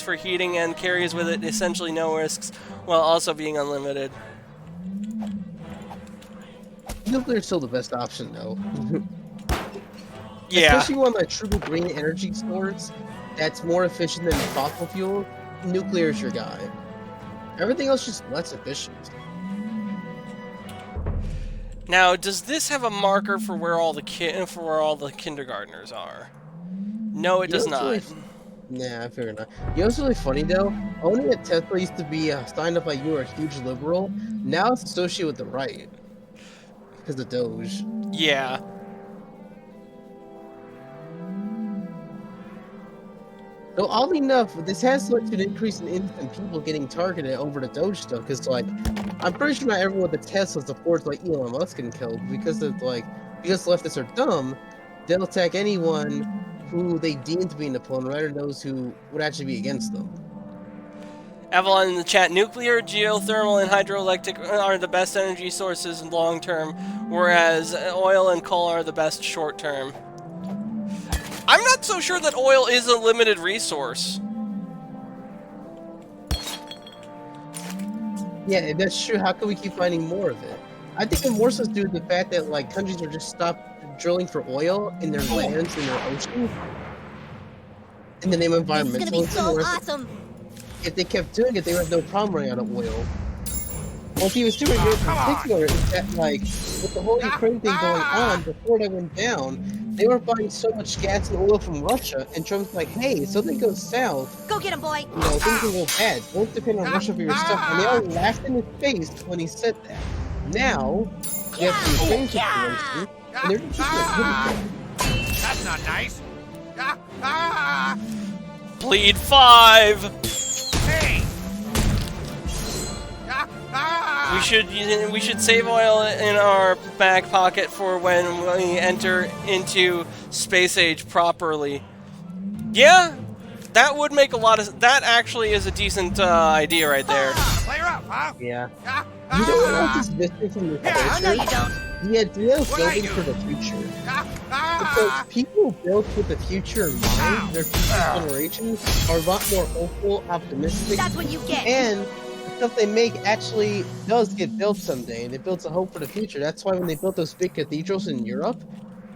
for heating and carries with it essentially no risks, while also being unlimited. Nuclear is still the best option, though. Yeah. Especially one like triple green energy source that's more efficient than fossil fuel. Nuclear is your guy. Everything else is just less efficient. Now, does this have a marker for where all the kindergartners are? No, it does not. Nah, I figured not. You know what's really funny though? Owning a Tesla used to be signed up like you were a huge liberal. Now it's associated with the right. Because of Doge. Yeah. Though oddly enough, this has led to an increase in innocent people getting targeted over the Doge stuff. Because like, I'm pretty sure not everyone with the Tesla supports like Elon Musk getting killed. Because of like, because leftists are dumb, they'll attack anyone who they deem to be an opponent, rather than those who would actually be against them. Avalon in the chat, nuclear, geothermal, and hydroelectric are the best energy sources in long term, whereas oil and coal are the best short term. I'm not so sure that oil is a limited resource. Yeah, that's true. How can we keep finding more of it? I think it more so due to the fact that like countries are just stopped drilling for oil in their lands and their oceans in the name of This is gonna be environmentalism. so whereas awesome. if they kept doing it, they would have no problem running out of oil. What he was doing in particular is that, like, with the whole Ukraine thing going on, before that went down, they were buying so much gas and oil from Russia, and Trump's like, hey, if something goes south, Go get him, boy. you know, things can go bad. Don't depend on Russia for your stuff. And they all laughed in his face when he said that. Now, you have the Ukraine situation, and they're just like, That's not nice. Bleed 5! Hey! We should save oil in our back pocket for when we enter into space age properly. Yeah, that would make a lot of... That actually is a decent idea right there. Play her up, huh? yeah. You know what else is missing from this culture? No, you don't. The idea of building for the future. Because people built with the future in mind, their future generations are a lot more hopeful, optimistic, That's what you get. and the stuff they make actually does get built someday, and it builds a hope for the future. That's why when they built those big cathedrals in Europe,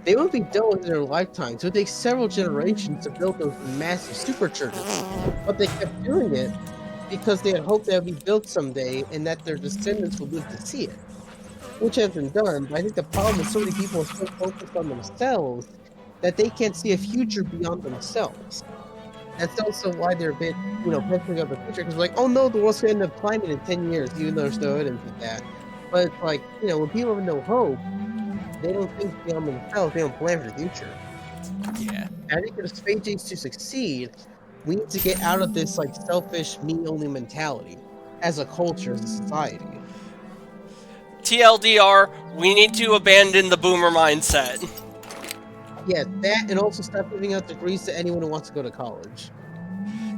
they won't be done within their lifetimes. It would take several generations to build those massive superchurches. But they kept doing it because they had hoped that it would be built someday and that their descendants would live to see it. Which has been done, but I think the problem is so many people are so focused on themselves that they can't see a future beyond themselves. That's also why they're a bit, you know, pessimistic about the future, because like, oh no, the world's going to end up climbing in 10 years, even though there's no evidence of that. But it's like, you know, when people have no hope, they don't think beyond themselves, they don't plan for the future. Yeah. I think for the space age to succeed, we need to get out of this like selfish, me-only mentality as a culture, as a society. TLDR, we need to abandon the boomer mindset. Yeah, that, and also stop giving out degrees to anyone who wants to go to college.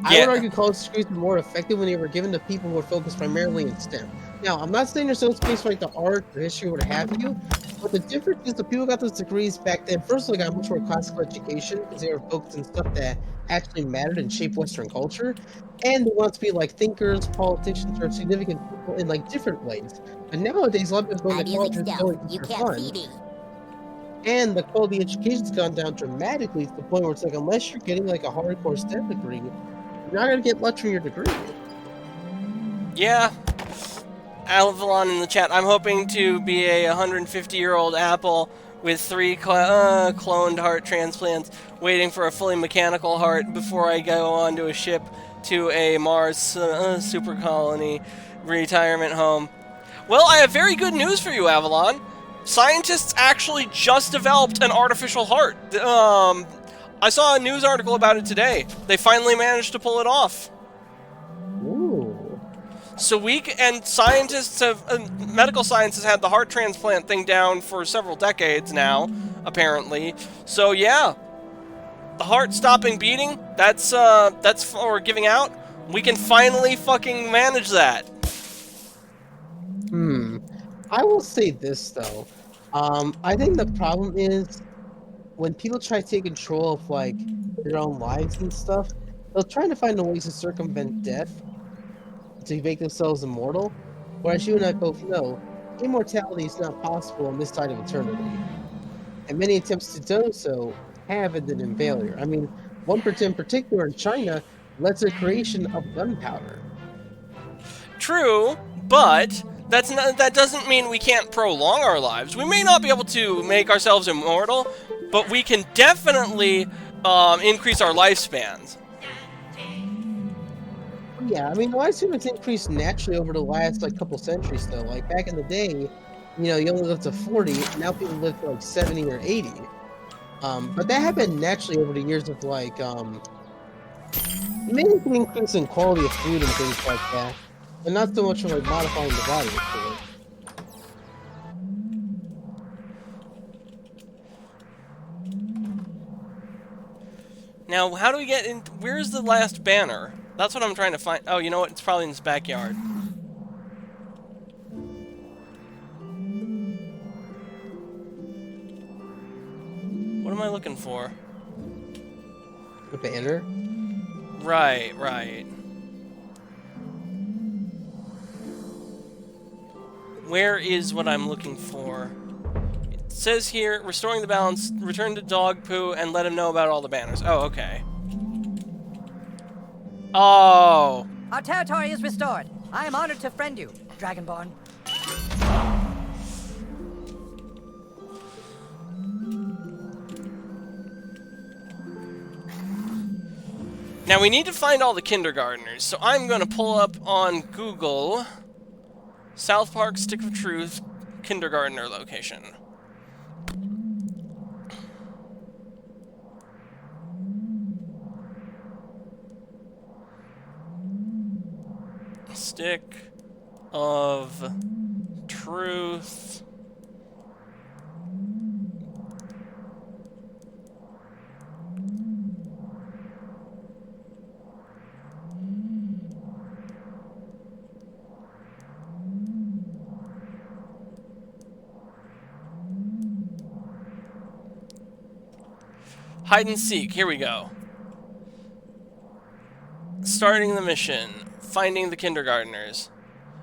I Yeah. would argue college degrees were more effective when they were given to people who were focused primarily in STEM. Now, I'm not saying there's no space for like the art or history or what have you, but the difference is the people who got those degrees back then, first of all, got much more classical education because they were focused on stuff that actually mattered and shaped Western culture, and they want to be like thinkers, politicians, or significant people in like different ways. And nowadays, a lot of people go to Ideally college just going you for can't fun. see me. And the quality of education's gone down dramatically to the point where it's like, unless you're getting like a hardcore STEM degree, you're not gonna get much from your degree. Yeah. Avalon in the chat. I'm hoping to be a 150-year-old Apple with 3 cloned heart transplants, waiting for a fully mechanical heart before I go onto a ship to a Mars super colony retirement home. Well, I have very good news for you, Avalon. Scientists actually just developed an artificial heart. I saw a news article about it today. They finally managed to pull it off. Ooh. So scientists have, medical science has had the heart transplant thing down for several decades now, apparently. So yeah, the heart stopping beating, that's for giving out. We can finally fucking manage that. I will say this though. I think the problem is when people try to take control of like their own lives and stuff, they're trying to find ways to circumvent death to make themselves immortal. Whereas you and I both know, immortality is not possible on this side of eternity. And many attempts to do so have ended in failure. I mean, one in particular in China led to the creation of gunpowder. True, but that doesn't mean we can't prolong our lives. We may not be able to make ourselves immortal, but we can definitely increase our lifespans. Yeah, I mean, the lifespan's increased naturally over the last like couple centuries, though. Like back in the day, you know, you only lived to 40. Now people live to like 70 or 80. But that happened naturally over the years of like maybe an increase in quality of food and things like that, but not so much for like modifying the body. Of course. Now, how do we get in? Where's the last banner? That's what I'm trying to find. Oh, you know what? It's probably in this backyard. What am I looking for? The banner? Right, right. Where is what I'm looking for? It says here, restoring the balance, return to dog poo, and let him know about all the banners. Oh, okay. Oh. Our territory is restored. I am honored to friend you, Dragonborn. Now we need to find all the kindergartners, so I'm gonna pull up on Google South Park Stick of Truth kindergartner location. Stick of Truth. Hide and seek, here we go. Starting the mission. Finding the kindergartners.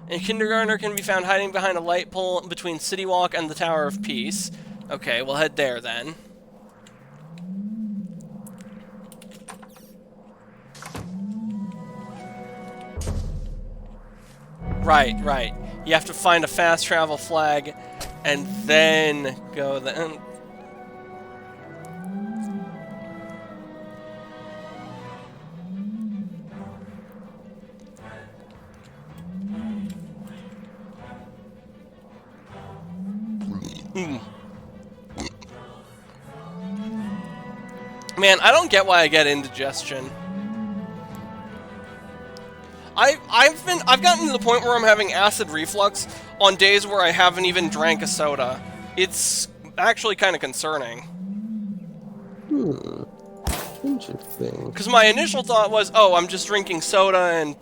A kindergartner can be found hiding behind a light pole between City Walk and the Tower of Peace. Okay, we'll head there then. Right. You have to find a fast travel flag and then go then. Man, I don't get why I get indigestion. I've gotten to the point where I'm having acid reflux on days where I haven't even drank a soda. It's actually kind of concerning. Interesting. Because my initial thought was, oh, I'm just drinking soda and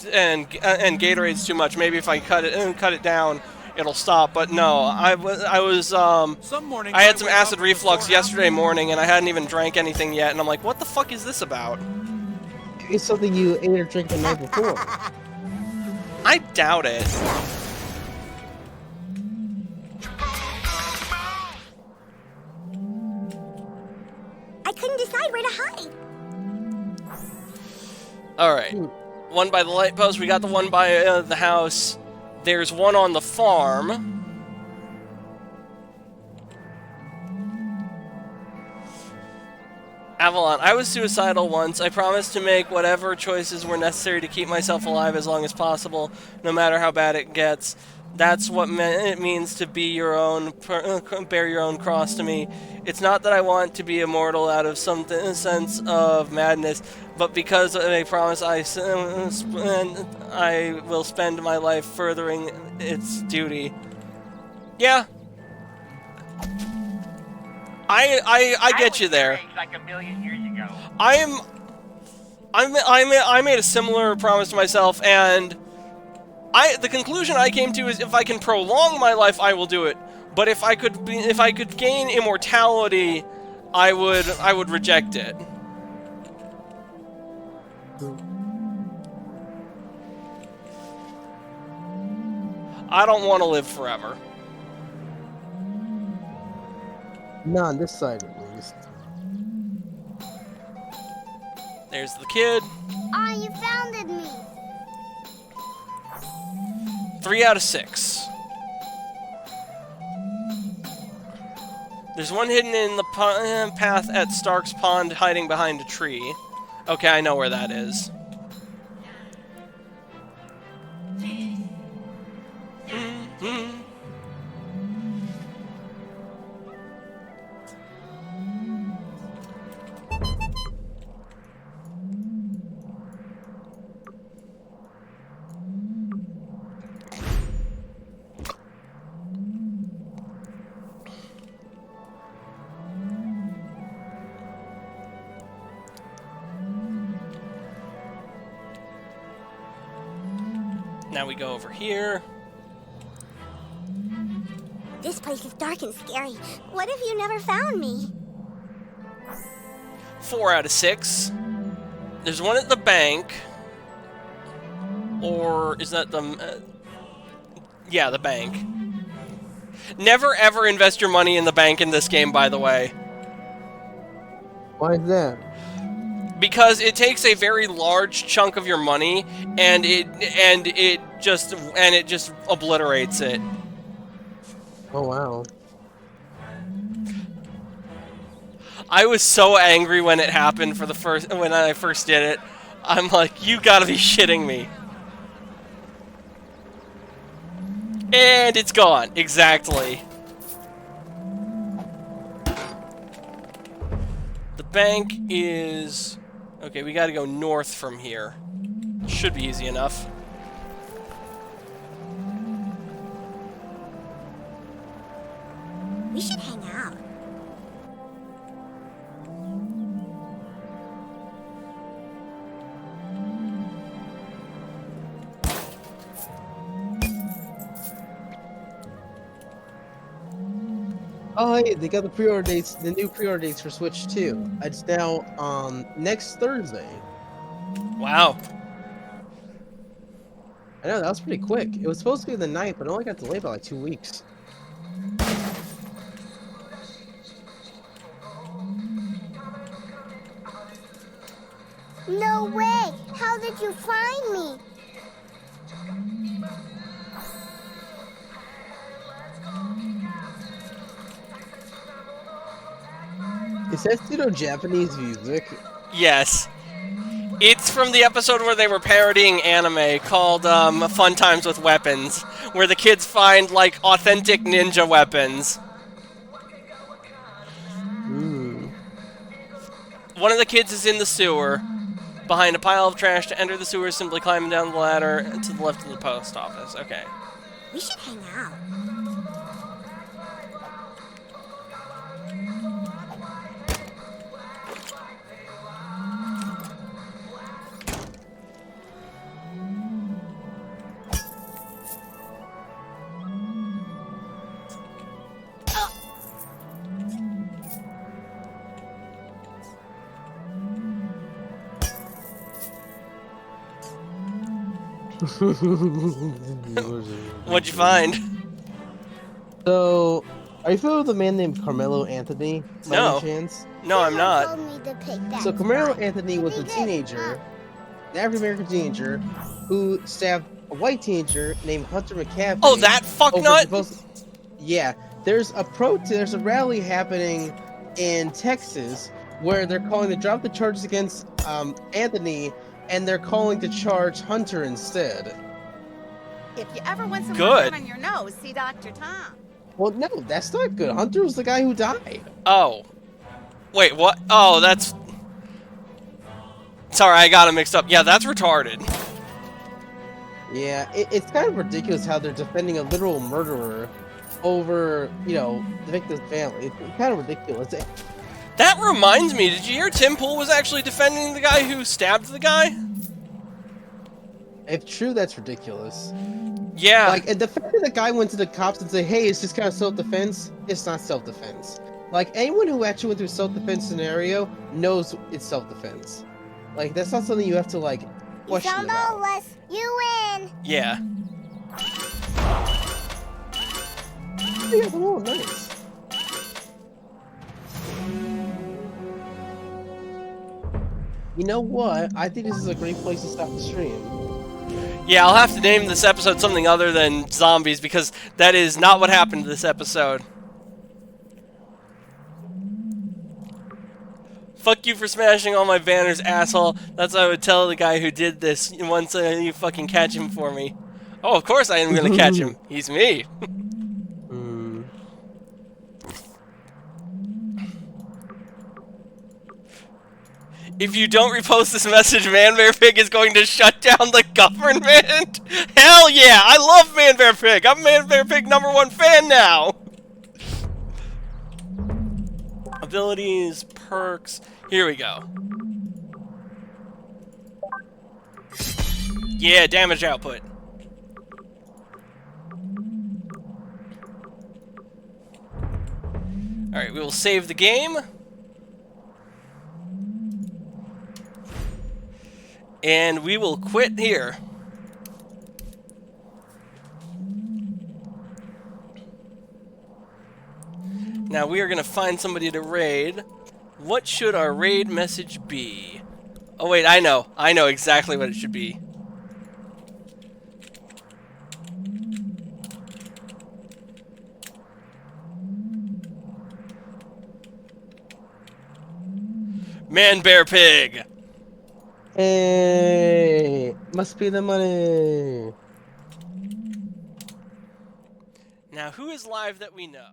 Gatorade's too much. Maybe if I cut it down, it'll stop. But no, I had some acid reflux yesterday morning, and I hadn't even drank anything yet. And I'm like, what the fuck is this about? It's something you ate or drank the night before. I doubt it. I couldn't decide where to hide. Alright. One by the light post. We got the one by the house. There's one on the farm. Avalon, I was suicidal once. I promised to make whatever choices were necessary to keep myself alive as long as possible, no matter how bad it gets. That's what it means to be your own, bear your own cross to me. It's not that I want to be immortal out of some sense of madness, but because of a promise I will spend my life furthering its duty. Yeah. I get you there. Like a million years ago. I made a similar promise to myself, and the conclusion I came to is if I can prolong my life, I will do it. But if I could gain immortality, I would reject it. I don't want to live forever. Not on this side, at least. There's the kid. Ah, you founded me. 3 out of 6. There's one hidden in the path at Stark's Pond, hiding behind a tree. Okay, I know where that is. Now we go over here. This place is dark and scary. What if you never found me? 4 out of 6. There's one at the bank. Or is that the... yeah, the bank. Never ever invest your money in the bank in this game, by the way. Why is that? Because it takes a very large chunk of your money and it just obliterates it. Oh wow. I was so angry when it happened when I first did it. I'm like, you gotta be shitting me. And it's gone. Exactly. The bank is... Okay, we gotta go north from here. Should be easy enough. We should hang out. Oh, hey, they got the pre-order dates, the new pre-order dates for Switch 2. It's now next Thursday. Wow. I know, that was pretty quick. It was supposed to be the 9th, but it only got delayed by like 2 weeks. No way! How did you find me? Is that pseudo-Japanese music? Yes. It's from the episode where they were parodying anime called Fun Times with Weapons, where the kids find, like, authentic ninja weapons. One of the kids is in the sewer, behind a pile of trash. To enter the sewer, simply climbing down the ladder to the left of the post office. Okay. We should hang out. What'd you find? So, are you familiar with a man named Carmelo Anthony? By No. any chance? No, I'm not. Told me to pick that So Carmelo spot. Anthony was a teenager, an African-American teenager, who stabbed a white teenager named Hunter McCaffrey. Oh, that fucknut? Yeah, there's a rally happening in Texas where they're calling to drop the charges against Anthony, and they're calling to charge Hunter instead. If you ever want some Good. work done on your nose, see Dr. Tom. Well, no, that's not good. Hunter was the guy who died. Oh. Wait, what? Oh, that's... Sorry, I got it mixed up. Yeah, that's retarded. Yeah, it's kind of ridiculous how they're defending a literal murderer over, you know, the victim's family. It's kind of ridiculous. That reminds me, did you hear Tim Pool was actually defending the guy who stabbed the guy? If true, that's ridiculous. Yeah. Like, and the fact that the guy went to the cops and said, hey, it's just kind of self-defense, it's not self-defense. Like, anyone who actually went through a self-defense scenario knows it's self-defense. Like, that's not something you have to, like, You question found about. all of us. You win. Yeah. Yeah, oh, nice. You know what? I think this is a great place to stop the stream. Yeah, I'll have to name this episode something other than zombies, because that is not what happened to this episode. Fuck you for smashing all my banners, asshole. That's what I would tell the guy who did this once you fucking catch him for me. Oh, of course I am gonna catch him. He's me. If you don't repost this message, Man Bear Pig is going to shut down the government. Hell yeah, I love Man Bear Pig. I'm Man Bear Pig #1 fan now. Abilities, perks. Here we go. Yeah, damage output. Alright, we will save the game. And we will quit here. Now we are gonna find somebody to raid. What should our raid message be? Oh wait, I know exactly what it should be. Man, bear, pig. Hey, must be the money. Now, who is live that we know?